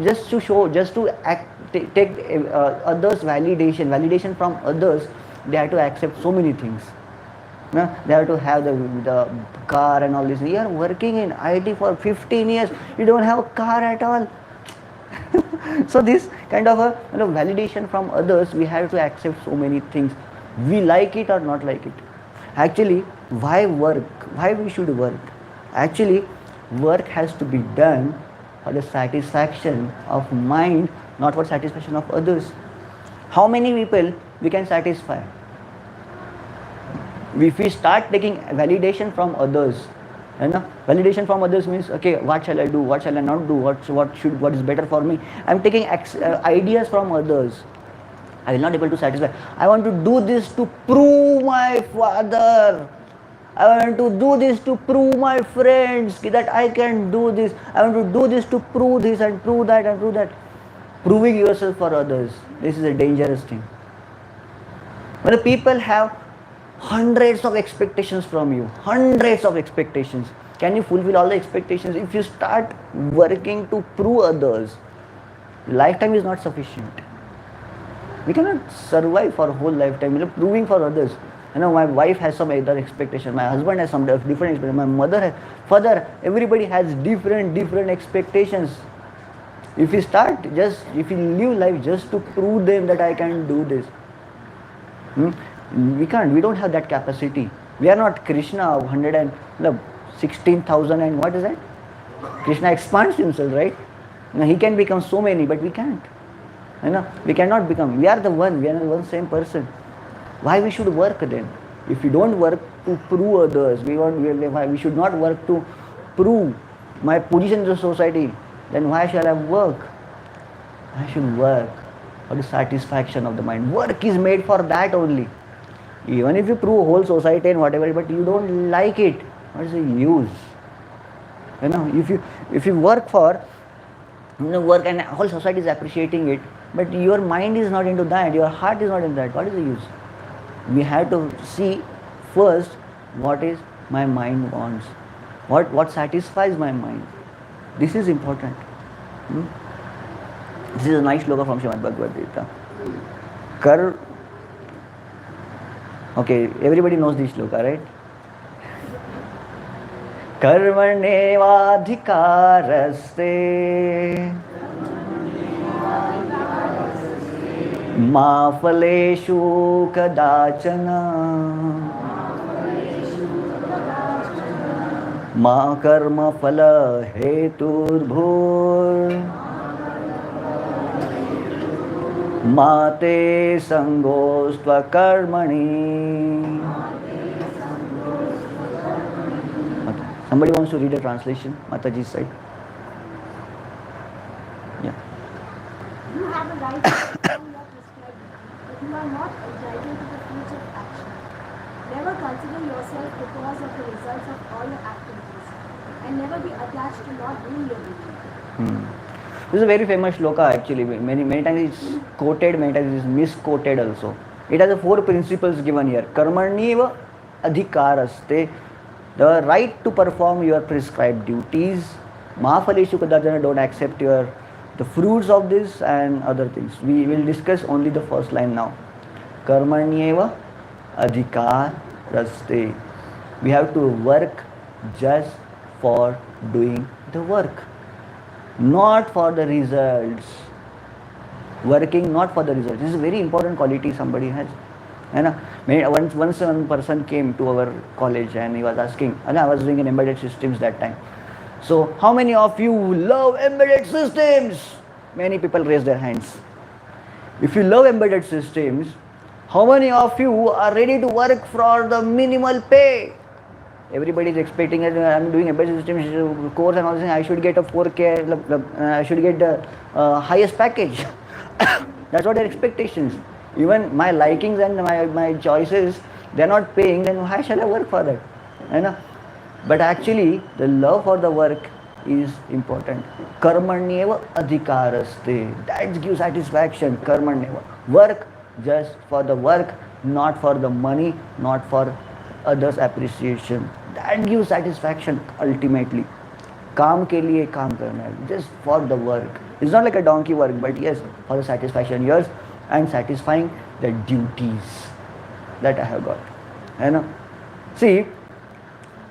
S2: just to show, just to take others validation from others. They have to accept so many things. No? They have to have the car and all this. You are working in IT for 15 years. You don't have a car at all. So this kind of a validation from others, we have to accept so many things. We like it or not like it. Actually, why work? Why we should work? Actually, work has to be done for the satisfaction of mind, not for satisfaction of others. How many people we can satisfy? If we start taking validation from others, validation from others means, okay, what shall I do, what shall I not do, what is better for me. I am taking ideas from others. I will not able to satisfy. I want to do this to prove my father. I want to do this to prove my friends that I can do this. I want to do this to prove this and prove that and prove that. Proving yourself for others, this is a dangerous thing. When the people have hundreds of expectations from you, hundreds of expectations, can you fulfill all the expectations? If you start working to prove others, lifetime is not sufficient. We cannot survive for a whole lifetime proving for others. My wife has some other expectation, my husband has some different expectation, my mother has, father, everybody has different expectations. If you live life just to prove them that I can do this, we can't. We don't have that capacity. We are not Krishna of 116,000 and what is that? Krishna expands himself, right? He can become so many, but we can't. We cannot become. We are the one same person. Why we should work then? If we don't work to prove others, we should not work to prove my position in the society, then why shall I work? I should work for the satisfaction of the mind. Work is made for that only. Even if you prove whole society and whatever, but you don't like it, what is the use? If you work for work and whole society is appreciating it, but your mind is not into that, your heart is not in that, what is the use? We have to see first what is my mind wants, what satisfies my mind. This is important. This is a nice sloka from Srimad Bhagavad Gita. Okay, everybody knows this sloka, right? Karmanevadhikaraste ma phaleshu kadachana ma karma phala heturbhur माते संगोस्त्वकर्मणि. Somebody wants to read a translation? Mataji's side. Yeah.
S6: You have a right to perform your prescribed duty, but you are not entitled to the fruits of action. Never consider yourself the cause of the results of all your activities, and never be attached to not doing your duty.
S2: This is a very famous shloka actually. Many times it's quoted, many times it's misquoted also. It has 4 principles given here. Karmaniva adhikaraste, the right to perform your prescribed duties. Mahaphaleshu kadarjana, don't accept the fruits of this and other things. We will discuss only the first line now. Karmanieva adhikaraste. We have to work just for doing the work, not for the results. Working not for the results. This is a very important quality somebody has. Once one person came to our college and he was asking, and I was doing an embedded systems that time. So, how many of you love embedded systems? Many people raised their hands. If you love embedded systems, how many of you are ready to work for the minimal pay? Everybody is expecting that I'm doing embedded systems course and all this, I should get a 4K, I should get the highest package. That's what their expectations. Even my likings and my choices, they're not paying, then why shall I work for that? But actually, the love for the work is important. Karmanyeva adhikaraste. That gives satisfaction. Karmanyeva. Work just for the work, not for the money, not for others' appreciation. That gives satisfaction ultimately. काम के लिए काम करना है, just for the work. It's not like a donkey work, but yes, for the satisfaction yours and satisfying the duties that I have got. See,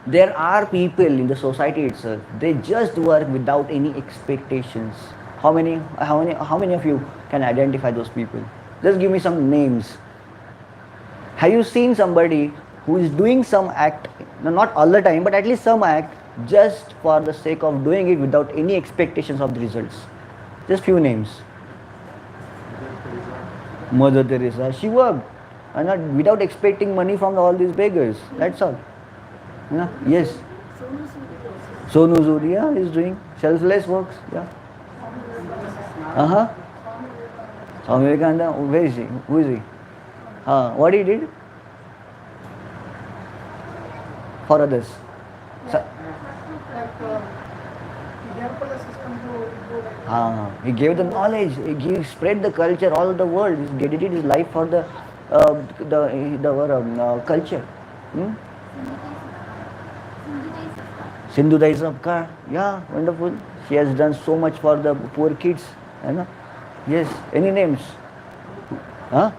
S2: there are people in the society itself, they just work without any expectations. How many of you can identify those people? Just give me some names. Have you seen somebody who is doing some act, not all the time, but at least some act, just for the sake of doing it without any expectations of the results? Just few names. Mother Teresa, she worked and not without expecting money from all these beggars. That's all. Yes. Sonu Sood is doing selfless works. Yeah. Swami Vivekananda, where is he? Who is he? What he did for others. He gave the knowledge. He spread the culture all over the world. He dedicated his life for the culture. Sindhu Dai Sabka. Yeah, wonderful. She has done so much for the poor kids. Yes. Any names? Srila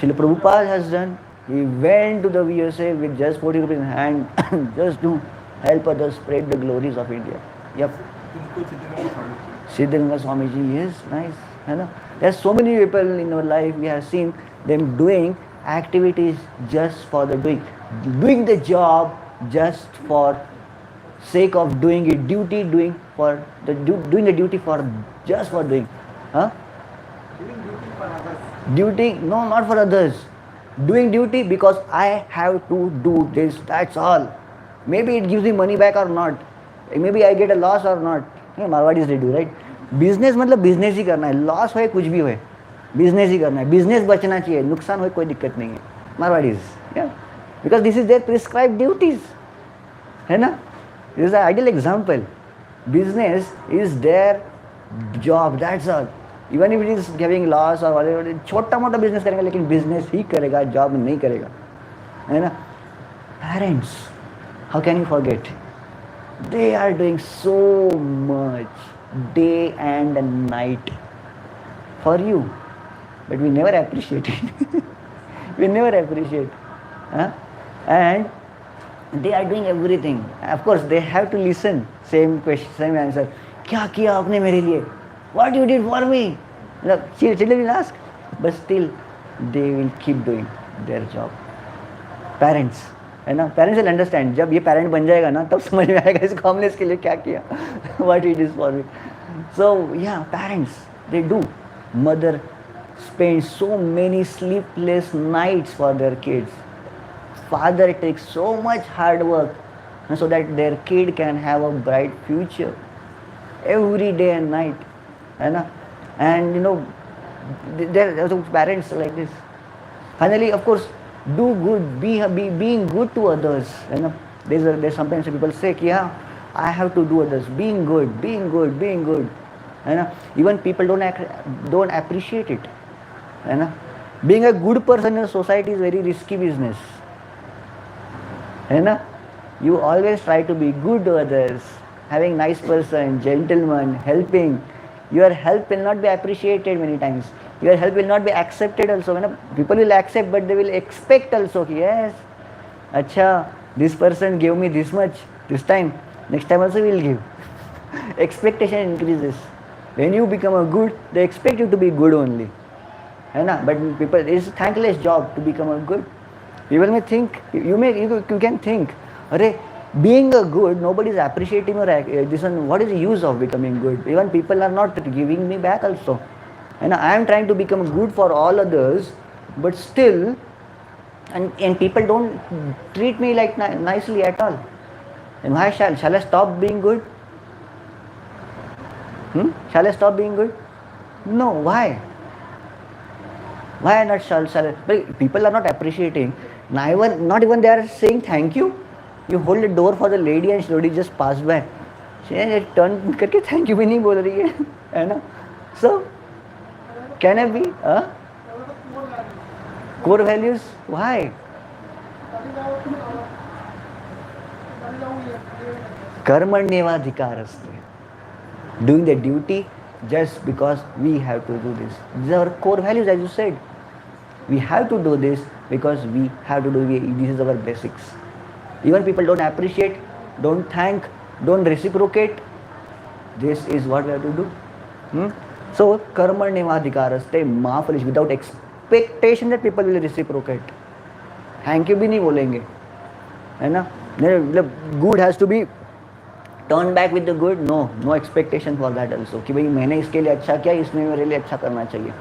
S2: Prabhupada has done. He went to the USA with just 40 rupees in hand, just to help others spread the glories of India. Yep. Siddhartha Swamiji, yes, nice. There are so many people in our life, we have seen them doing activities just for the doing the job just for sake of doing it, doing the duty for just for doing.
S5: Doing duty for others.
S2: Duty, no, not for others. Doing duty because I have to do this, that's all. Maybe it gives me money back or not. Maybe I get a loss or not. Marwadis they do, right? Business मतलब business ही करना है, loss होए कुछ भी होए, business ही करना है, business बचना चाहिए, नुकसान होए कोई दिक्कत नहीं है. Marwaris, because this is their prescribed duties, है ना. This is an ideal example. Business is their job, that's all. Even if it is giving loss or whatever, छोटा मोटा बिजनेस करेगा लेकिन बिजनेस ही करेगा, जॉब नहीं करेगा, है ना. Parents, how can you forget? They are doing so much day and night for you, but we never appreciate it. We never appreciate. And they are doing everything. Of course, they have to listen. Same question, same answer. क्या किया आपने मेरे लिए? What you did for me? Children will ask, but still they will keep doing their job. Parents, है ना, parents will understand. जब ये parent बन जाएगा ना तब समझ में आएगा इसको हमने इसके लिए क्या किया, what it is for me. So या parents they do, mother spend so many sleepless nights for their kids. Father takes so much hard work so that their kid can have a bright future every day and night. And there are parents like this. Finally, of course, do good, being good to others. There's sometimes people say, yeah, I have to do others, being good, being good, being good. Even people don't appreciate it. Being a good person in society is very risky business. You always try to be good to others, having nice person, gentleman, helping. Your help will not be appreciated many times. Your help will not be accepted also. People will accept, but they will expect also. Yes, acha, this person gave me this much this time. Next time also we will give. Expectation increases. When you become a good, they expect you to be good only. But people, it's a thankless job to become a good. People may think, you can think, being a good, nobody is appreciating or this one. What is the use of becoming good? Even people are not giving me back also. I am trying to become good for all others, but still, and people don't treat me like nicely at all. And why shall I stop being good? Shall I stop being good? No. Why? Why not shall I? But people are not appreciating. Not even they are saying thank you. You hold the door for the lady and slowly just pass by. She turn करके thank you भी नहीं बोल रही है, So, can I be? Core values? Why? Karmanyevadhikarasте. Doing the duty just because we have to do this. These are our core values, as you said. We have to do this because we have to do it. This is our basics. Even people don't appreciate, don't thank, don't reciprocate. This is what we have to do. So, karmanyevadhikaraste, foolish, without expectation that people will reciprocate. Thank you भी नहीं बोलेंगे, है ना? Good has to be turned back with the good. No expectation for that also. कि भाई मैंने इसके लिए अच्छा किया, इसने मेरे लिए अच्छा करना चाहिए.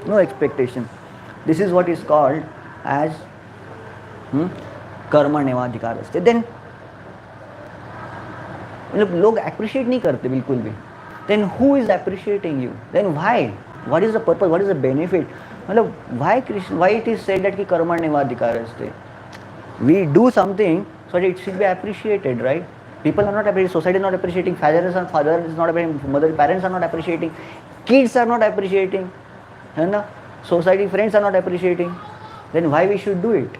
S2: No expectation. This is what is called as कर्मण्येवाधिकारस्ते. Then लोग appreciate नहीं करते बिल्कुल भी. Then who is appreciating you? Then why? What is the purpose? What is the benefit? Why it is said that कि कर्मण्येवाधिकारस्ते? We do something so that it should be appreciated, right? People are not appreciating. Society is not appreciating. Father is not appreciating. Mother, parents are not appreciating. Kids are not appreciating. Society, friends are not appreciating. Then why we should do it?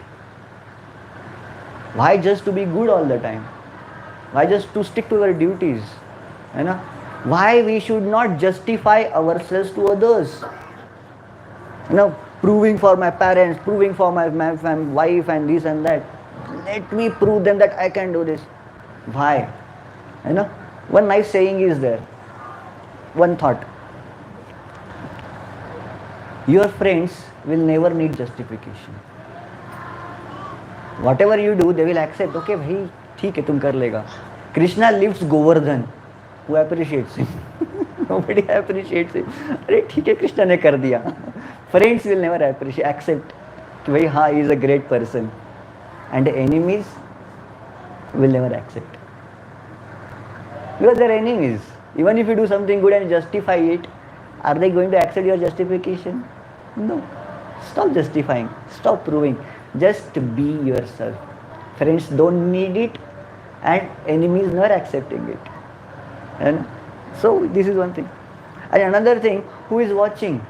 S2: Why just to be good all the time? Why just to stick to our duties? Why we should not justify ourselves to others? Proving for my parents, proving for my wife and this and that. Let me prove them that I can do this. Why? One nice saying is there. One thought. Your friends will never need justification. Whatever you do, they will accept. Okay, bhai, ठीक है, तुम कर लेगा. Krishna lifts Govardhan. Who appreciates him? Nobody appreciates him. अरे ठीक है, कृष्णा ने कर दिया. Friends will never accept कि भाई हाँ, he is a great person. And the enemies will never accept. Because they are enemies. Even if you do something good and justify it, are they going to accept your justification? No. Stop justifying. Stop proving. Just be yourself. Friends don't need it and enemies never accepting it. And so this is one thing. And another thing, who is watching?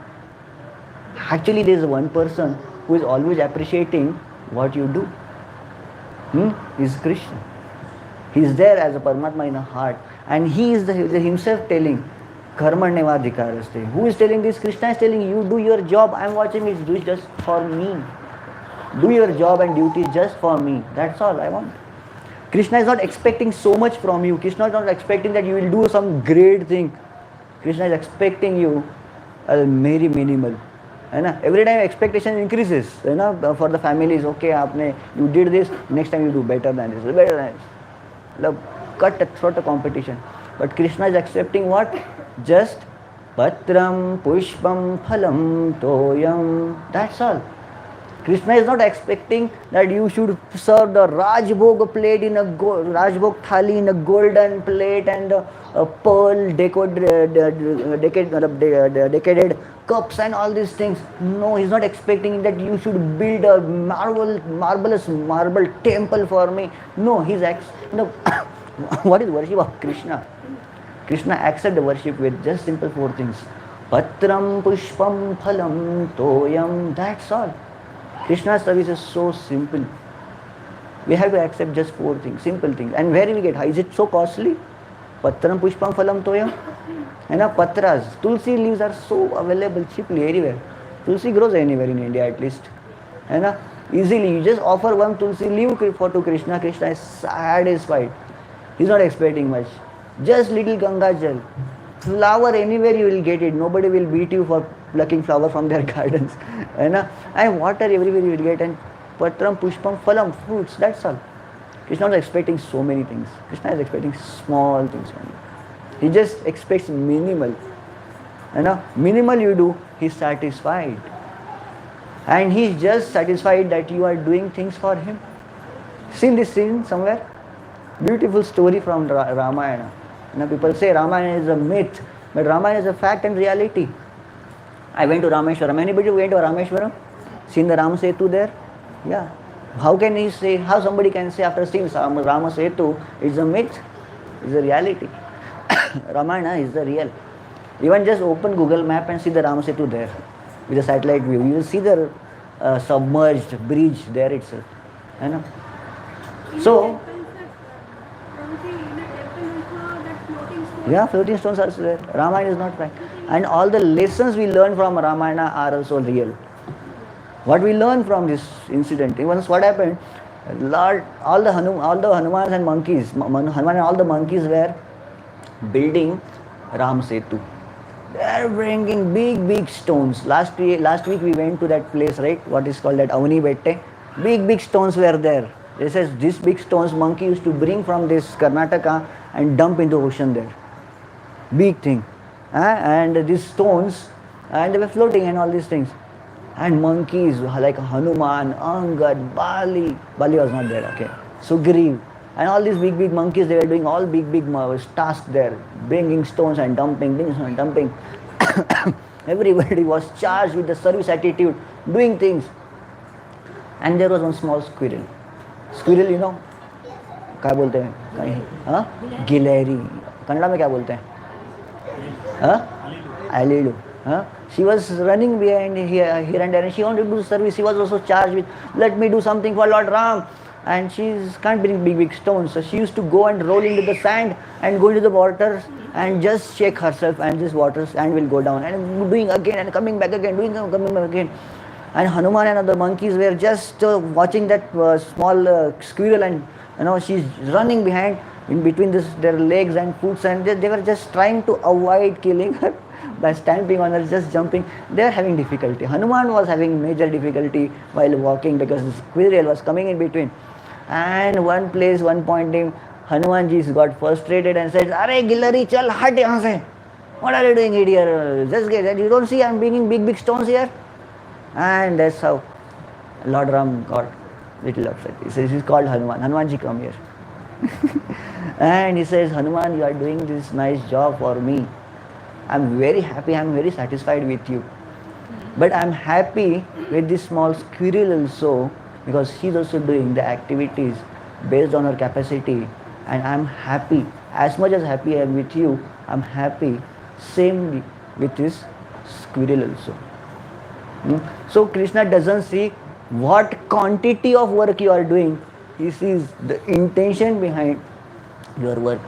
S2: Actually, there is one person who is always appreciating what you do. Is Krishna. He is there as a Paramatma in a heart. And he is himself telling, Karmanyevadhikaraste. Who is telling this? Krishna is telling you, do your job. I am watching it, do it just for me. Do your job and duty just for me. That's all I want. Krishna is not expecting so much from you. Krishna is not expecting that you will do some great thing. Krishna is expecting you very minimal. Every time expectation increases. For the families, okay, you did this, next time you do better than this, better than this. Cut throat a competition. But Krishna is accepting what? Just Patram pushpam phalam toyam. That's all. Krishna is not expecting that you should serve the Rajbhog plate in a Rajbhog thali in a golden plate and a pearl decaded cups and all these things. No, he's not expecting that you should build a marvelous marble temple for me. No, what is worship of Krishna? Krishna accepts the worship with just simple four things. Patram pushpam phalam toyam. That's all. Krishna's service is so simple. We have to accept just four things, simple things. And where we get? Is it so costly? Patram pushpam phalam toyam. And patras, tulsi leaves are so available cheaply everywhere. Tulsi grows anywhere in India at least. And easily, you just offer one tulsi leaf to Krishna. Krishna is satisfied. He's not expecting much. Just little Ganga Jal. Flower anywhere you will get it. Nobody will beat you for plucking flower from their gardens. And water everywhere you will get. And patram, pushpam, phalam, fruits. That's all. Krishna is not expecting so many things. Krishna is expecting small things only. He just expects minimal. Minimal you do, he's satisfied. And he's just satisfied that you are doing things for him. Seen this scene somewhere? Beautiful story from Ramayana. People say Ramayana is a myth, but Ramayana is a fact and reality. I went to Rameshwaram. Anybody went to Rameshwaram? Seen the Ram Setu there? Yeah. How somebody can say after seeing Rama Setu, it's a myth? It's a reality. Ramayana is the real. Even just open Google Map and see the Rama Setu there with a satellite view. You will see the submerged bridge there itself. So, yeah, floating stones are there. Ramayana is not fact. And all the lessons we learn from Ramayana are also real. What we learn from this incident, once what happened, all the Hanumans and monkeys, Hanuman and all the monkeys were building Ram Setu. They are bringing big stones. Last week we went to that place, right? What is called that Avani Bette. Big stones were there. They says these big stones monkey used to bring from this Karnataka and dump into ocean there. Big thing. And these stones, and they were floating and all these things. And monkeys like Hanuman, Angad, Bali was not there, okay. Sugriv, and all these big monkeys, they were doing all big tasks there, bringing stones and dumping. Everybody was charged with the service attitude, doing things. And there was one small squirrel. Squirrel, you know, क्या बोलते हैं? गिलहरी. कन्नड़ा में क्या बोलते हैं? Alidu. She was running behind here and there, and she wanted to do service. She was also charged with, let me do something for Lord Ram. And she can't bring big stones. So she used to go and roll into the sand and go into the water and just shake herself, and this water sand will go down. And doing again and coming back again, coming back again. And Hanuman and other monkeys were just watching that small squirrel, and she's running behind in between their legs and foots, and they were just trying to avoid killing her by stamping on her, just jumping. They were having difficulty. Hanuman was having major difficulty while walking because the squirrel was coming in between. And one point Hanumanji got frustrated and said, "Arey Gillari, chal hat yahan se. What are you doing here? Just get, you don't see I'm bringing big stones here?" And that's how Lord Ram got little upset. He says, he's called Hanuman. Hanumanji, come here. And he says, Hanuman, you are doing this nice job for me. I'm very happy, I'm very satisfied with you. But I'm happy with this small squirrel also, because she's also doing the activities based on her capacity. And I'm happy, as much as happy I am with you, I'm happy same with this squirrel also. So Krishna doesn't see what quantity of work you are doing. He sees the intention behind your work.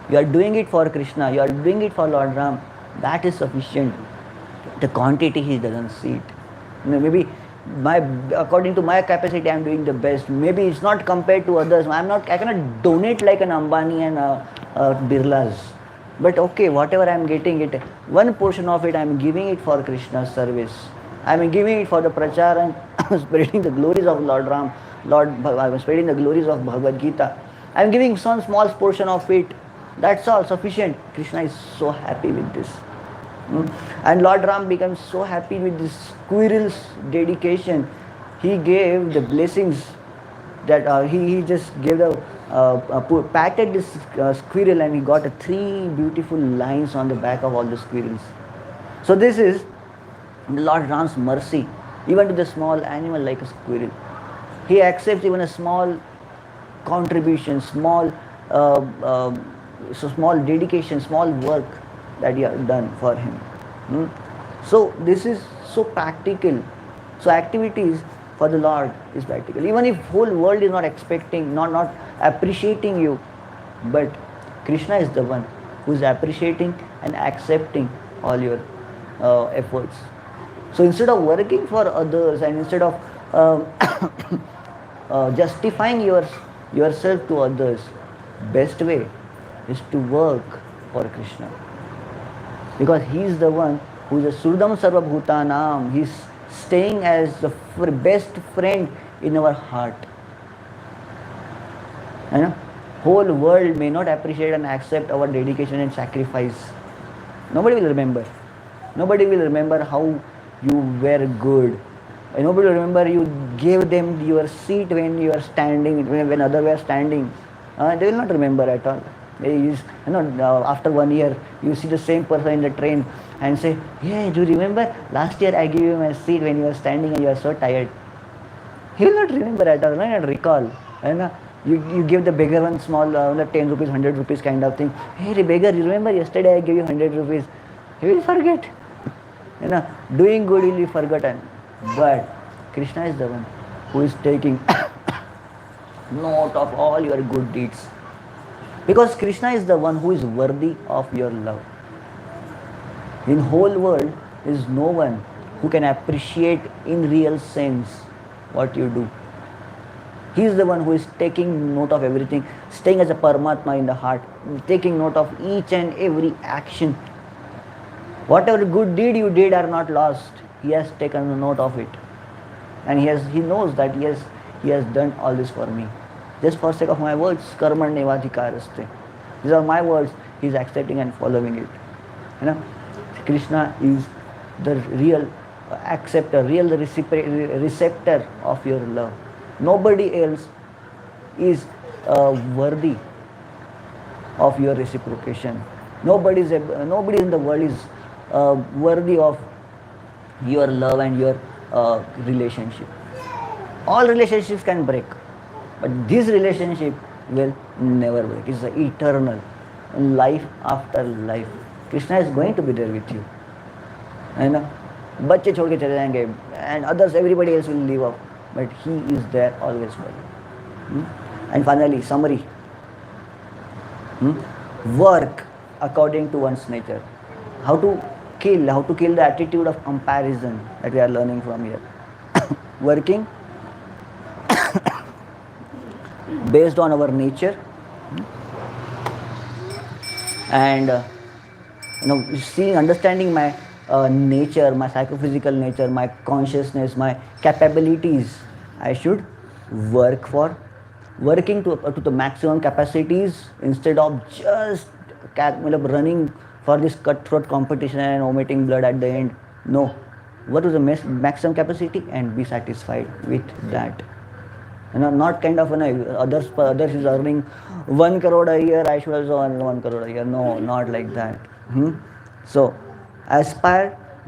S2: You are doing it for Krishna, you are doing it for Lord Ram. That is sufficient. The quantity he doesn't see it. Maybe according to my capacity I am doing the best. Maybe it's not compared to others. I cannot donate like an Ambani and Birlas. But okay, whatever I am getting it, one portion of it I am giving it for Krishna's service. I am giving it for the prachar and spreading the glories of Lord Ram. I am spreading the glories of Bhagavad Gita. I am giving some small portion of it. That's all sufficient. Krishna is so happy with this. And Lord Ram became so happy with this squirrel's dedication. He gave the blessings that he just gave the patted this squirrel, and he got 3 beautiful lines on the back of all the squirrels. So this is Lord Ram's mercy, even to the small animal like a squirrel. He accepts even a small contribution, uh, uh, small dedication, small work that you have done for him. So this is so practical. So activities for the Lord is practical. Even if whole world is not expecting, not appreciating you, but Krishna is the one who is appreciating and accepting all your efforts. So instead of working for others and instead of justifying yourself to others, best way is to work for Krishna. Because he is the one who is a Surdam Sarva Bhutanam. He is staying as the best friend in our heart. You know, whole world may not appreciate and accept our dedication and sacrifice. Nobody will remember. Nobody will remember how you were good. And nobody will remember you gave them your seat when you are standing, when others were standing. They will not remember at all. After 1 year, you see the same person in the train and say, "Yeah, do you remember last year I gave you my seat when you were standing and you were so tired?" He will not remember at all, not recall. You give the beggar one small 10 rupees, 100 rupees kind of thing. "Hey, beggar, you remember yesterday I gave you 100 rupees?" He will forget. Doing good will be forgotten. But Krishna is the one who is taking note of all your good deeds. Because Krishna is the one who is worthy of your love. In whole world, there is no one who can appreciate in real sense what you do. He is the one who is taking note of everything, staying as a Paramatma in the heart, taking note of each and every action. Whatever good deed you did are not lost. He has taken a note of it. And he knows that he has done all this for me. Just for sake of my words, karmanyevadhikaraste. These are my words. He is accepting and following it. Krishna is the real acceptor, real receptor of your love. Nobody else is worthy of your reciprocation. Nobody in the world is worthy of your love and your relationship. All relationships can break, but this relationship will never break. It's eternal, life after life. Krishna is going to be there with you. बच्चे छोड़ के चले जाएंगे, and others, everybody else will leave off, but he is there always for you. And finally, summary. Work according to one's nature. How to kill the attitude of comparison that we are learning from here. Working based on our nature, and understanding my nature, my psychophysical nature, my consciousness, my capabilities. I should working to the maximum capacities instead of just running for this cutthroat competition and omitting blood at the end. No, what is the maximum capacity and be satisfied with that. Not kind of others is earning 1 crore a year, I should also earn 1 crore a year. No, not like that. So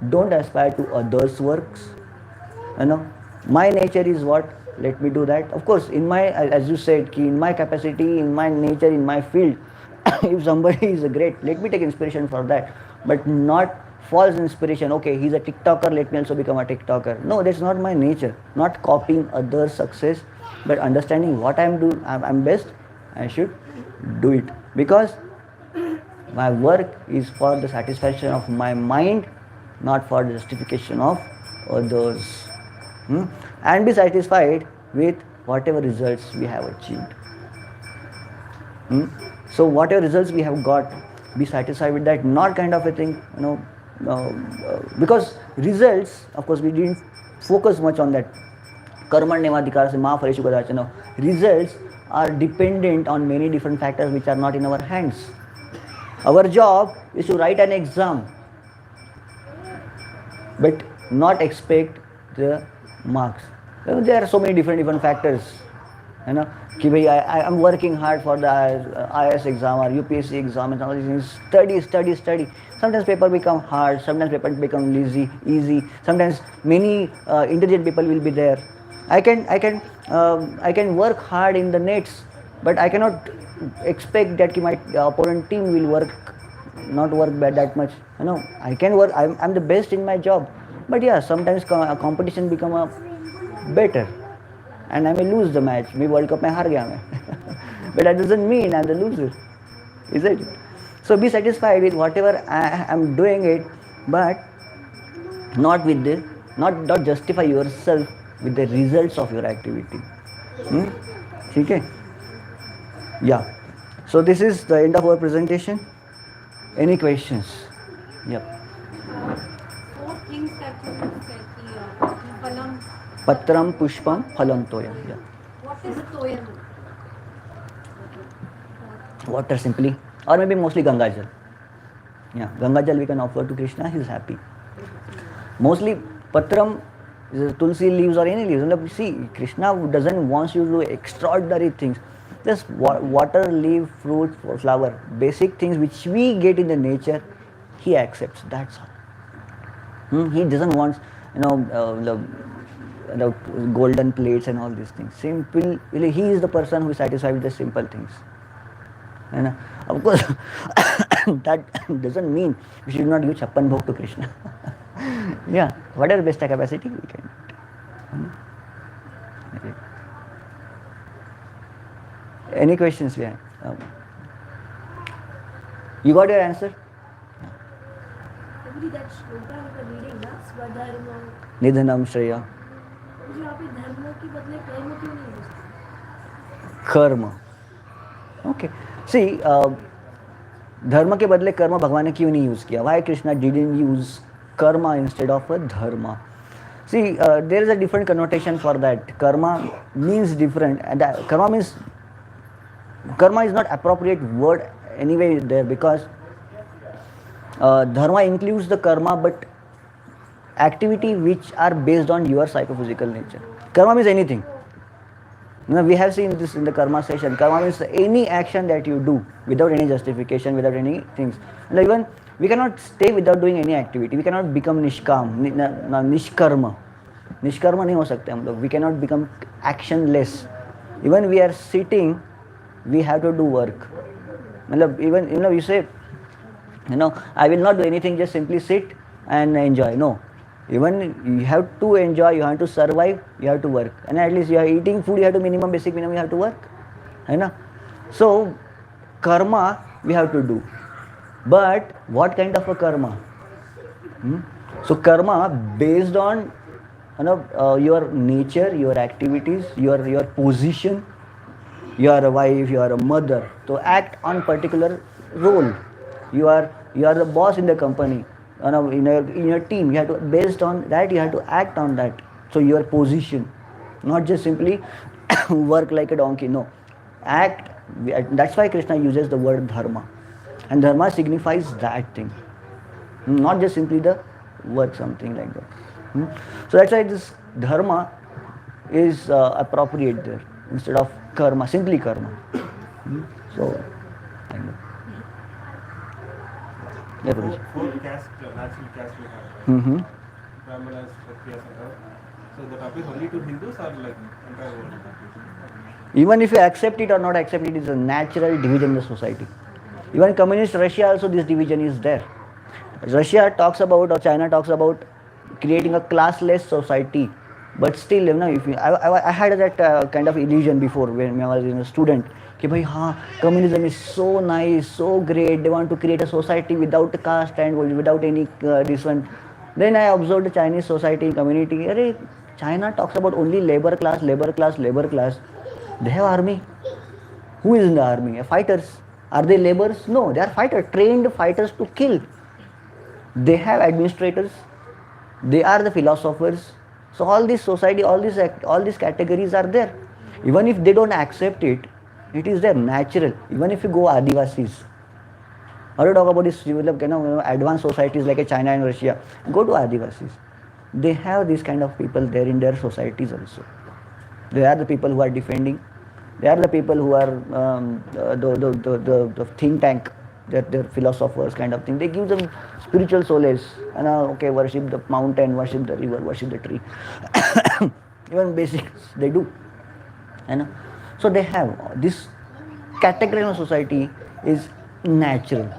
S2: don't aspire to others' works. My nature is what, let me do that. Of course, as you said, in my capacity, in my nature, in my field, if somebody is great, let me take inspiration for that, but not false inspiration. Okay, he's a TikToker, let me also become a TikToker. No, that's not my nature. Not copying others' success, but understanding what I'm best, I should do it. Because my work is for the satisfaction of my mind, not for the justification of others. And be satisfied with whatever results we have achieved. So whatever results we have got, be satisfied with that. Not kind of a thing, because results, of course, we didn't focus much on that. Karmanyevadhikara se ma phareshu kadachana. Results are dependent on many different factors which are not in our hands. Our job is to write an exam. but not expect the marks. There are so many different factors, you know, कि भाई I am working hard for the IS exam or UPSC exam and all these things. Study. Sometimes paper become hard. Sometimes paper become easy. Sometimes many intelligent people will be there. I can work hard in the nets, but I cannot expect that my opponent team will not work bad that much. You know, I can work. I'm the best in my job, but yeah, sometimes competition become a better, and I may lose the match. मैं World Cup में हार गया मैं, but that doesn't mean I'm the loser, is it? So be satisfied with whatever I am doing it, but not with the not justify yourself with the results of your activity. ठीक है? Yeah. So this is the end of our presentation. Any questions? Yep.
S4: 4 things that you said, the palam.
S2: Patram pushpam phalam toyam. Yeah.
S4: What is toyam?
S2: Water simply, or maybe mostly Ganga Jal. Yeah, Ganga Jal we can offer to Krishna, he is happy. Mostly Patram, Tulsi leaves or any leaves. See, Krishna doesn't want you to do extraordinary things. Just water, leaf, fruit, flower, basic things which we get in the nature, he accepts. That's all. He doesn't want, the golden plates and all these things. Simple. He is the person who is satisfied with the simple things. And of course, that doesn't mean we should not give chappan bhog to Krishna. Yeah, whatever best capacity we can. Okay. Any questions we have? You got your answer?
S6: Every that shloka you were reading, na swadharma.
S2: Nidhanam Shreya.
S6: मुझे यहाँ पे धर्म के बदले कर्म क्यों नहीं use किया?
S2: कर्म. Okay. See, धर्म के बदले कर्म भगवान ने क्यों नहीं यूज किया? Why Krishna didn't use karma instead of a dharma? See, there is a different connotation for that. Karma means different, and karma is not appropriate word anyway there, because dharma includes the karma, but activity which are based on your psychophysical nature. Karma means anything. We have seen this in the karma session. Karma means any action that you do without any justification, without any things. Even we cannot stay without doing any activity. We cannot become nishkam, nishkarma. Nishkarma नहीं हो सकते हम लोग. We cannot become actionless. Even we are sitting, we have to do work. Even you say, I will not do anything, just simply sit and enjoy. No. Even you have to enjoy, you have to survive, you have to work. And at least you are eating food, you have to basic minimum, you have to work. So, karma we have to do. But what kind of a karma? So, karma based on your nature, your activities, your position. You are a wife, you are a mother. So, act on particular role. You are the boss in the company. In your team, you have to, based on that, you have to act on that. So your position, not just simply work like a donkey. No, act. That's why Krishna uses the word dharma, and dharma signifies that thing, not just simply the work, something like that. So that's why this dharma is appropriate there instead of karma, simply karma. So. Yeah,
S3: four caste, natural caste we have. Brahmanas, Kshatriyas, and all. So that applies only to Hindus or like entire world?
S2: Even if you accept it or not accept it, is a natural division in the society. Even communist Russia also this division is there. Russia talks about, or China talks about creating a classless society. But still, if I had that kind of illusion before when I was a student. कि भाई हाँ, communism is so nice, so great. They want to create a society without caste and without any this one. Then I observed the Chinese society, community. China talks about only labor class. They have army. Who is in the army? Fighters. Are they laborers? No, they are fighters, trained fighters to kill. They have administrators. They are the philosophers. So all this society, all these categories are there. Even if they don't accept it, it is there, natural. Even if you go Adivasis, or you talk about this advanced societies like China and Russia, go to Adivasis. they have these kind of people there in their societies also. They are the people who are defending. They are the people who are the think tank. They're philosophers kind of thing. They give them spiritual solace. And okay, worship the mountain, worship the river, worship the tree. Even basics they do. And so they have this category of society is natural.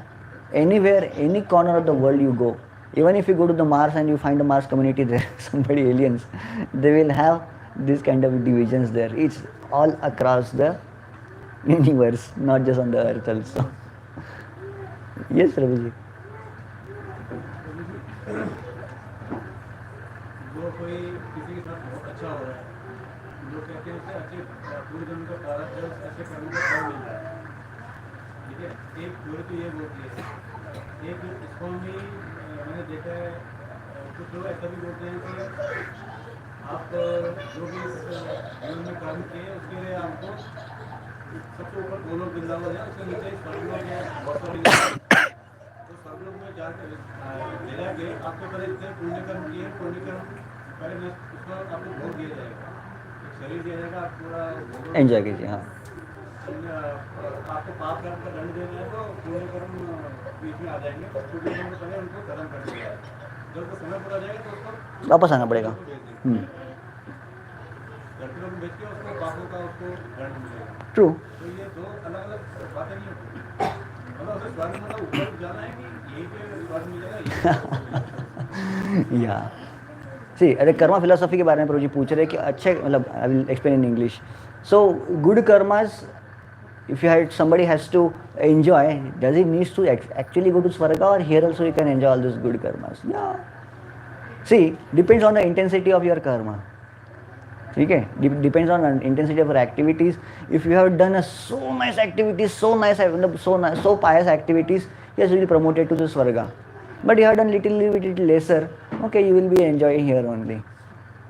S2: Anywhere, any corner of the world you go, even if you go to the Mars and you find a Mars community there, somebody aliens, they will have this kind of divisions there. It's all across the universe, not just on the earth also. Yes, Ravi.
S5: जो कोई किसी के साथ बहुत अच्छा हो रहा है, लोग कहते हैं उसे अच्छे पूरे जन्म का प्रारब्ध है, ऐसे कर्मों का फल मिल रहा है। ठीक है, एक थ्योरी तो ये बोलती है, एक इसको भी मैंने देखा है, कुछ लोग ऐसा भी बोलते हैं कि आप जो भी जीवन में कर्म किए उसके लिए आपको सबसे ऊपर गोलोक वृंदावन है, उसके नीचे स्वर्गलोक है, बहुत सारी तो स्वर्गलोक में जाकर ले जाके आपके ऊपर इतने पुण्य कर्म किए, पुण्य कर्म पहले मैं उसको आपको भोग दिया जाएगा, एक शरीर दिया जाएगा, आप पूरा
S2: एंजॉय कीजिए। हाँ,
S5: आपको पाप कर्म का दंड देना है तो पुण्य कर्म बीच में आ जाएंगे, तो पुण्य कर्म को पहले उनको खत्म कर दिया जाएगा, जब उसका समय पूरा जाएगा तो उसको
S2: वापस आना पड़ेगा।
S5: धरती लोग बेच के उसको पापों का उसको दंड मिलेगा।
S2: ट्रू।
S5: तो ये दो अलग अलग बातें नहीं होती, मतलब उसे स्वर्ग मतलब ऊपर जाना है कि यही पे स्वर्ग मिलेगा,
S2: या सी अरे कर्मा फिलोसफी के बारे में प्रभु जी पूछ रहे कि अच्छे मतलब I will explain in English. So good karmas, if you had somebody has to enjoy, does it needs to actually go to Swarga, or here also you can enjoy all those good karmas? Yeah. See, depends on the intensity of your karma. Okay, depends on intensity of your activities. If you have done a so nice activities, so pious activities, yes, you will be promoted to the Swarga. But you have done little lesser, okay, you will be enjoying here only.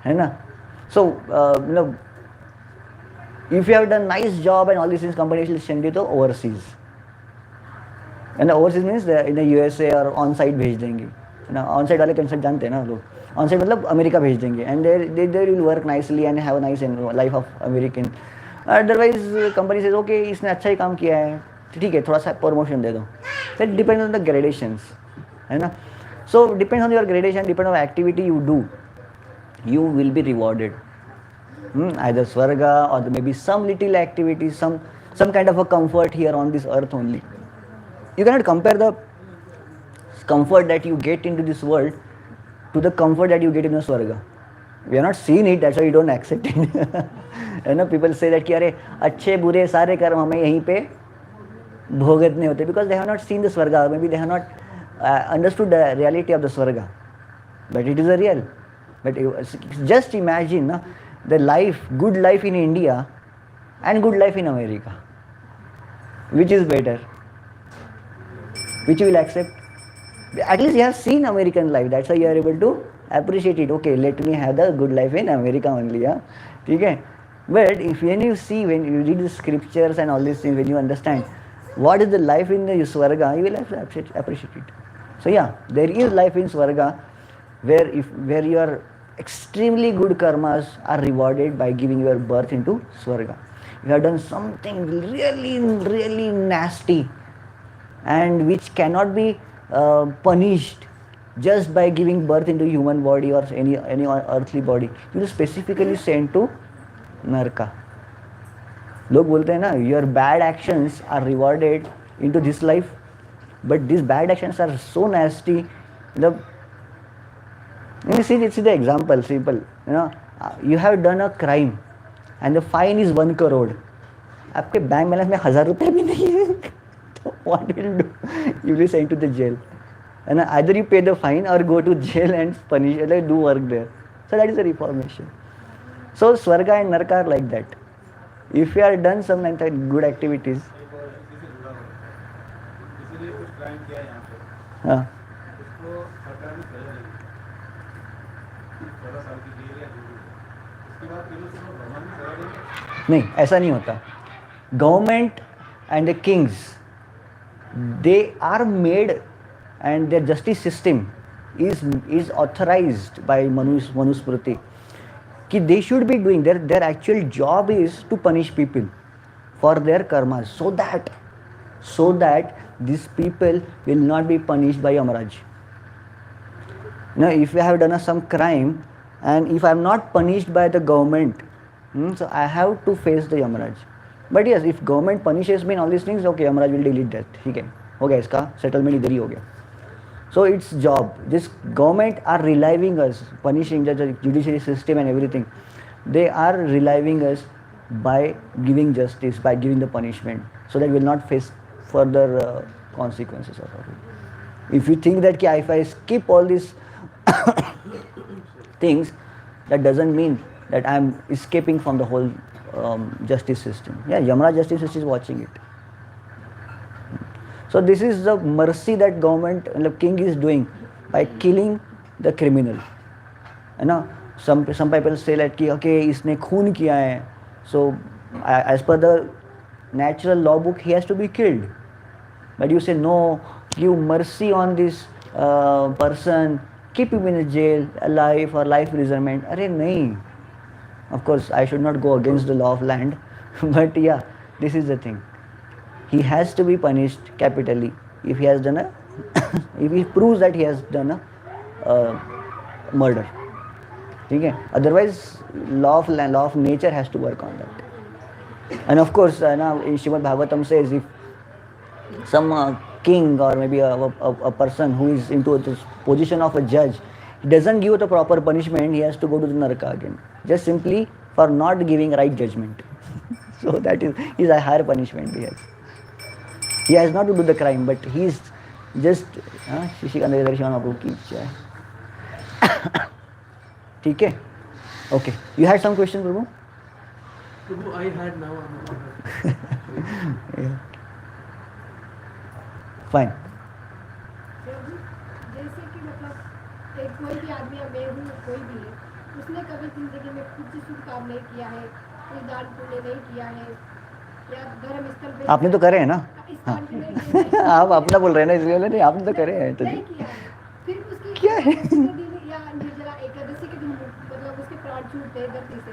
S2: है ना? So if you have done nice job and all these things, companies will send you to overseas. And the overseas means in the USA or on site भेज देंगे. ना on site वाले concept जानते हैं ना लोग. On site मतलब America भेज देंगे, and they will work nicely and have a nice life of American. Otherwise company says okay, इसने अच्छा ही काम किया है, ठीक है, थोड़ा सा promotion दे दो. So it depends on the gradations, है ना? So depends on your gradation, depends on the activity you do, you will be rewarded. Either Swarga or maybe some little activity, some kind of a comfort here on this earth only. You cannot compare the comfort that you get into this world to the comfort that you get in the Swarga. We are not seeing it, that's why you don't accept it. You know, people say that कि अरे अच्छे बुरे सारे कर्म हमें यहीं पे भोगतने होते, because they have not seen the Swarga, or maybe they have not understood the reality of the Swarga. But it is a real. But just imagine the life, good life in India and good life in America. Which is better? Which you will accept? At least you have seen American life, that's why you are able to appreciate it. Okay, let me have the good life in America only. Okay? But when you see, when you read the scriptures and all these things, when you understand what is the life in the Swarga, you will appreciate it. So yeah, there is life in Swarga where your extremely good karmas are rewarded by giving your birth into Swarga. You have done something really nasty and which cannot be punished just by giving birth into human body or any earthly body. You will specifically sent to Narka. लोग बोलते हैं ना, your bad actions are rewarded into this life, but these bad actions are so nasty. See the example, simple. You have done a crime and the fine is 1 crore. आपके bank balance में 1000 रुपये भी नहीं है. What will you do? You will be sent to the jail. And either you pay the fine or go to jail and punish, like do work there. So that is the reformation. So Swarga and Narka are like that. If you have done some good activities. हाँ. नहीं, ऐसा नहीं होता. Government and the kings, they are made, and their justice system is authorized by Manusmriti कि they should be doing their actual job is to punish people for their karmas so that these people will not be punished by Yamaraj. Now, if I have done some crime and if I am not punished by the government, so I have to face the Yamaraj. But yes, if government punishes me in all these things, okay, Yamaraj will delete that. ठीक है, हो गया इसका settlement इधर ही हो गया. So it's job. This government are relieving us, punishing the judiciary system and everything. They are relieving us by giving justice, by giving the punishment, so that we will not face further consequences of it. If you think that if I skip all these things, that doesn't mean that I am escaping from the whole justice system. Yeah, Yamara justice system is watching it. So this is the mercy that government, the king is doing by killing the criminal. You know, some people say that okay, इसने खून किया है, so as per the natural law book he has to be killed. But you say no, give mercy on this person, keep him in a jail, alive or life imprisonment. अरे नहीं. Of course, I should not go against the law of land, but yeah, this is the thing. He has to be punished capitally if he has done if he proves that he has done a murder. Okay? Otherwise, law of nature has to work on that. And of course, in Srimad Bhagavatam says if some king or maybe a person who is into this position of a judge, he doesn't give the proper punishment, he has to go to the Naraka again. Just simply for not giving right judgment. So that is a higher punishment he has. He has not to do the crime, but he is just Shishikanda Darshan Prabhu ki jai. ठीक है? Okay. You had some question, Prabhu?
S5: Prabhu, I had now.
S2: Yeah. Fine.
S6: जैसे कि मतलब एक कोई भी आदमी या मैं हूँ कोई भी है, उसने कभी जिंदगी में कुछ शुभ काम नहीं किया है, कोई दान पुण्य नहीं किया है, या धर्म स्थल पे
S2: आपने तो करे हैं ना? हाँ. आप अपना बोल रहे हैं ना, इसलिए नहीं, आपने तो करे हैं तो
S6: नहीं किया है. फिर उसकी
S2: क्या है?
S6: दिन या निर्जला एकादशी के दिन मतलब उसके प्राण छूटते हैं धरती से,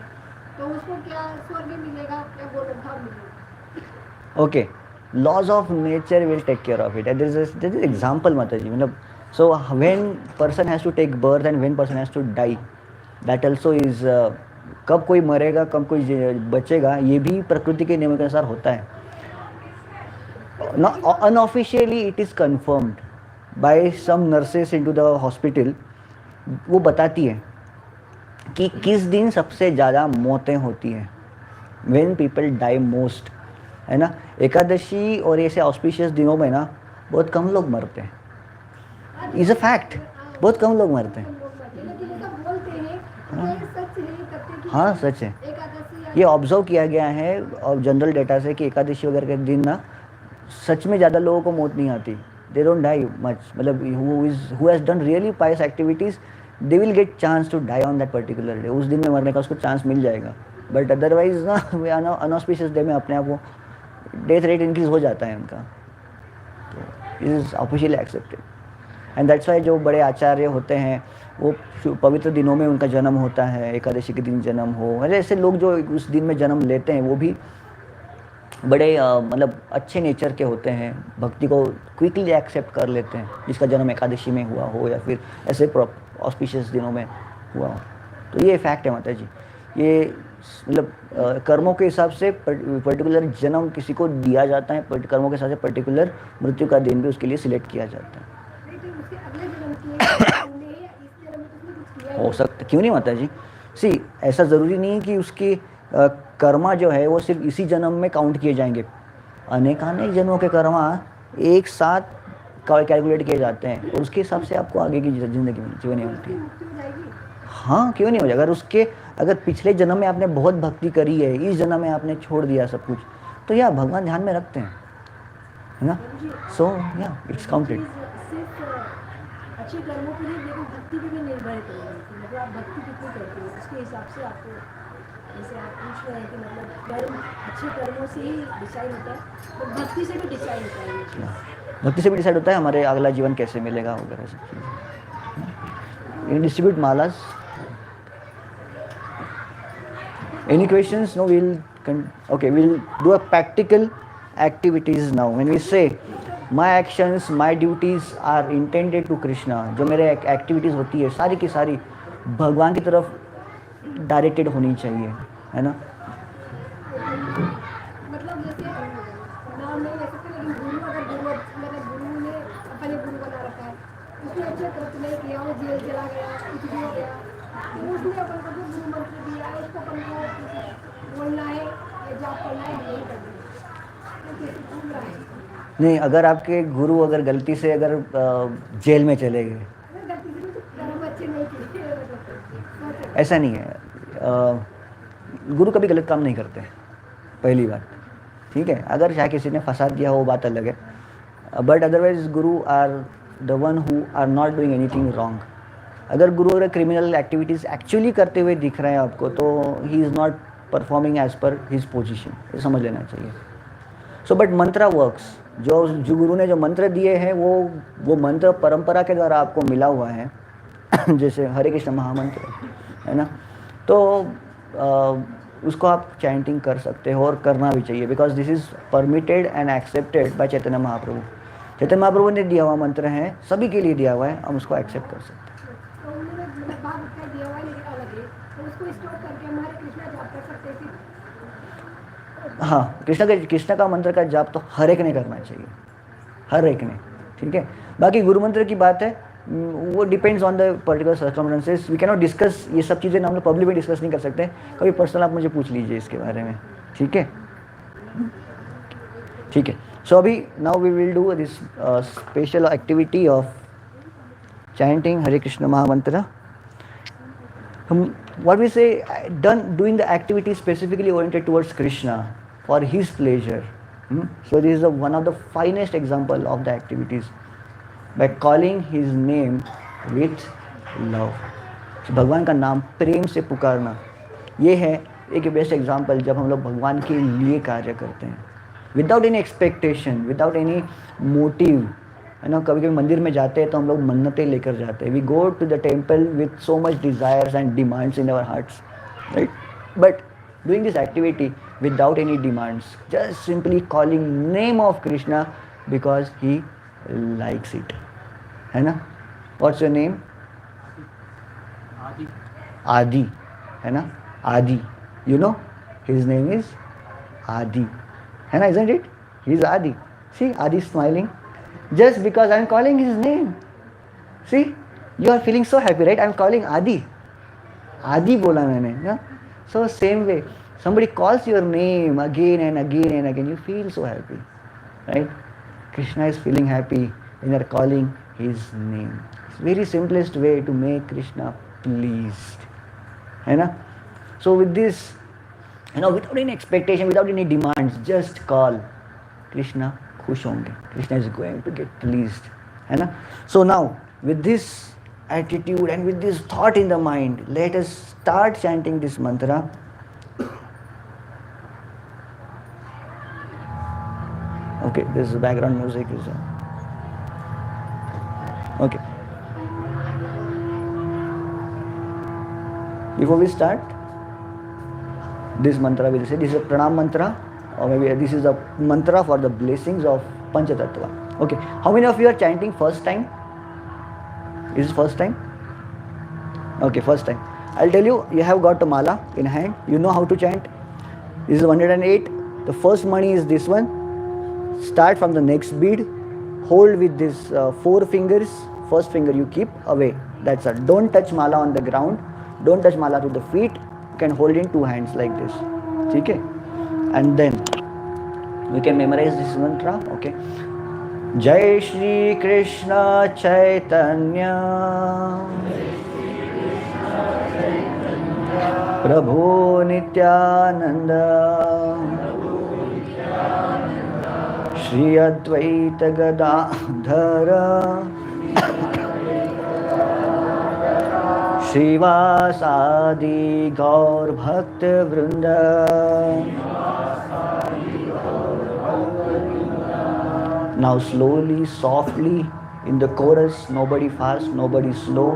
S6: तो उसको क्या स्वर्ग मिलेगा या गोलोक धाम मिलेगा?
S2: Okay. Laws of nature will take care of it. And there is example, Mataji. So when person has to take birth and when person has to die, that also is कब कोई मरेगा कब कोई बचेगा, ये भी प्रकृति के नियम के अनुसार होता है. Unofficially it is confirmed by some nurses into the hospital. वो बताती है कि किस दिन सबसे ज़्यादा मौतें होती हैं, when people die most, है ना. एकादशी और ऐसे ऑस्पिशियस दिनों में ना बहुत कम लोग मरते हैं. इज़ अ फैक्ट, बहुत कम लोग मरते हैं. हाँ सच है. ये ऑब्जर्व किया गया है और जनरल डेटा से कि एकादशी वगैरह के दिन ना सच में ज़्यादा लोगों को मौत नहीं आती. They don't die much. मतलब who has done really pious activities, they will get chance to die on that particular day. उस दिन में मरने का उसको चांस मिल जाएगा. बट अदरवाइज ना अनऑस्पिशियस डे में अपने आप वो डेथ रेट इंक्रीज हो जाता है उनका. तो it is officially accepted. And that's why जो बड़े आचार्य होते हैं वो पवित्र दिनों में उनका जन्म होता है, एकादशी के दिन जन्म हो. अरे ऐसे लोग जो उस दिन में जन्म लेते हैं वो भी बड़े मतलब अच्छे नेचर के होते हैं, भक्ति को क्विकली एक्सेप्ट कर लेते हैं, जिसका जन्म एकादशी में हुआ हो या फिर ऐसे ऑस्पिशियस दिनों में हुआ हो. तो ये फैक्ट है माता जी. ये मतलब कर्मों के हिसाब से पर्टिकुलर जन्म किसी को दिया जाता है, कर्मों के हिसाब से पर्टिकुलर मृत्यु का दिन भी उसके लिए सिलेक्ट किया जाता है. हो सकता, क्यों नहीं माता जी. सी ऐसा ज़रूरी नहीं है कि उसकी कर्मा जो है वो सिर्फ इसी जन्म में काउंट किए जाएंगे. अनेक जन्मों के कर्मा एक साथ कैलकुलेट किए जाते हैं और उसके हिसाब से आपको आगे की ज़िंदगी में जीवन मिलती है. हाँ क्यों नहीं हो जाएगा. अगर पिछले जन्म में आपने बहुत भक्ति करी है, इस जन्म में आपने छोड़ दिया सब कुछ, तो या भगवान ध्यान में रखते हैं, है ना. सो या इट्स काउंटेड.
S6: अच्छे कर्मों के लिए लेकिन भक्ति पे भी निर्भर करेंगे. मतलब आप भक्ति कितनी करते हो उसके हिसाब से आपको, जैसे आप पूछ रहे हैं कि मतलब कर्म अच्छे कर्मों से ही डिसाइड होता है, तो भक्ति से भी डिसाइड होता है.
S2: भक्ति से भी डिसाइड होता है हमारे अगला जीवन कैसे मिलेगा वगैरह सब चीज़ें. You distribute malas. Any questions? No, okay, we'll do a practical activities now. When we say my actions, my duties are intended to Krishna, जो मेरे activities होती है सारी की सारी भगवान की तरफ डायरेक्टेड होनी चाहिए, है ना?
S6: मतलब जैसे नाम नहीं ले सकते, लेकिन गुरु अगर गुरु मतलब गुरु ने अपने गुरु बना रखा है, उसने अच्छे कर्म नहीं किया, वो जेल चला गया, कुछ भी हो गया, तो उसने अपन को जो गुरु मंत्र दिया है उसको अपन को बोलना है या जाप करना है, नहीं करना है, तो कैसे भूल रहा है?
S2: नहीं, अगर आपके गुरु अगर गलती से अगर जेल में चले गए,
S6: अगर गलती से कुछ कर्म अच्छे नहीं किए,
S2: ऐसा नहीं है। गुरु कभी गलत काम नहीं करते, पहली बात, ठीक है? अगर चाहे किसी ने फंसा दिया वो बात अलग है, but otherwise guru are the one who are not doing anything wrong. अगर गुरु अगर क्रिमिनल एक्टिविटीज़ एक्चुअली करते हुए दिख रहे हैं आपको, तो he is not performing as per his position, ये समझ लेना चाहिए। सो बट मंत्रा वर्क्स, जो गुरु ने जो मंत्र दिए हैं वो मंत्र परंपरा के द्वारा आपको मिला हुआ है जैसे हरे कृष्ण महामंत्र, है ना? तो उसको आप चैंटिंग कर सकते हो और करना भी चाहिए, because this is permitted and accepted by Chaitanya Mahaprabhu. Chaitanya Mahaprabhu ने दिया हुआ मंत्र है, सभी के लिए दिया हुआ है, हम उसको एक्सेप्ट कर सकते हैं।
S6: तो उन्होंने मतलब भाग कर दिया हुआ है, लेकिन अलग है, तो उसको स्टोर करके हमारे कृष्णा जाप कर सकते हैं फिर।
S2: हाँ, कृष्ण का मंत्र का जाप तो हर एक ने करना चाहिए, हर एक ने, ठीक है? बाकी गुरु मंत्र की बात है, वो depends on the particular circumstances. We can not discuss ये सब चीज़ें, हम लोग पब्लिक में डिस्कस नहीं कर सकते, कभी पर्सनल आप मुझे पूछ लीजिए इसके बारे में, ठीक है? ठीक है। सो अभी now we will do this special activity of chanting Hare Krishna mahamantra. What we say, doing the activity specifically oriented towards Krishna for his pleasure. So this is one of the finest example of the activities, by calling his name with love. So भगवान का नाम प्रेम से पुकारना, ये है एक best example जब हम लोग भगवान के लिए कार्य करते हैं, without any expectation, without any motive, है ना? कभी कभी मंदिर में जाते हैं तो हम लोग मन्नतें लेकर जाते हैं। We go to the temple with so much desires and demands in our hearts, right? But doing this activity without any demands, just simply calling name of Krishna because he likes it, है ना? What's your name? Adi, है ना? Adi, you know his name is Adi, है ना? Isn't it? He is आदि। सी, आदि smiling just because I am calling his name. See, you are feeling so happy, right? I am calling Adi. Adi बोला मैंने, yeah? So same way, somebody calls your name again and again and again, you feel so happy, right? Krishna is feeling happy when you are calling his name. It's very simplest way to make Krishna pleased, है ना? So with this, you know, without any expectation, without any demands, just call Krishna. खुश होंगे, Krishna is going to get pleased, है ना? So now with this attitude and with this thought in the mind, let us start chanting this mantra. Okay, this background music is okay. Before we start this mantra, we'll say this is a pranam mantra, or maybe this is a mantra for the blessings of Panchatattva. Okay, how many of you are chanting first time? Is it first time? Okay, first time. I'll tell you, you have got a mala in hand, you know how to chant. This is 108. The first mani is this one. Start from the next bead, hold with this 4 fingers. First finger you keep away, that's it. Don't touch mala on the ground, don't touch mala to the feet. You can hold in 2 hands like this, okay? And then we can memorize this mantra, okay? Jai Shri Krishna Chaitanya Prabhu Nityananda Shri Advaita Gadadhara Srivasadi Gaur Bhakta Vrinda. Now slowly, softly in the chorus, nobody fast, nobody slow.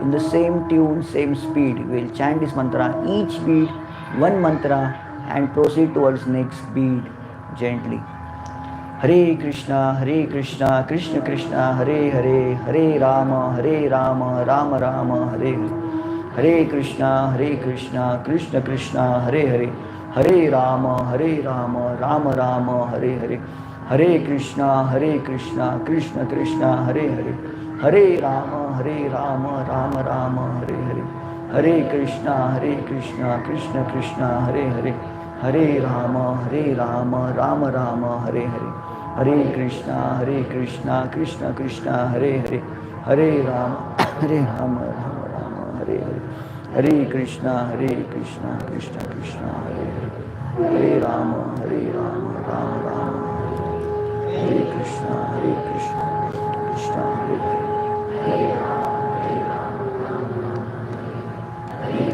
S2: in the same tune, same speed. We will chant this mantra, each beat one mantra, and proceed towards next beat gently. Hare Krishna, Krishna Krishna, Hare Hare, Hare Rama, Rama Rama, Hare Hare. Hare Krishna, Krishna Krishna, Hare Hare, Hare Rama, Rama Rama, Hare Hare. Hare Krishna, Krishna Krishna, Hare Hare, Hare Rama, Rama Rama, Hare Hare. Hare Krishna, Krishna Krishna, Hare Hare, Hare Rama, Rama Rama, Hare Hare. Hare Krishna, Krishna Krishna, Hare Hare, Hare Rama, Rama Rama, Hare Hare. Hare Krishna, Krishna Krishna, Hare Hare, Hare Rama, Rama Rama, Hare Krishna, Krishna Hare Hare, Hare Rama, Rama Rama, Hare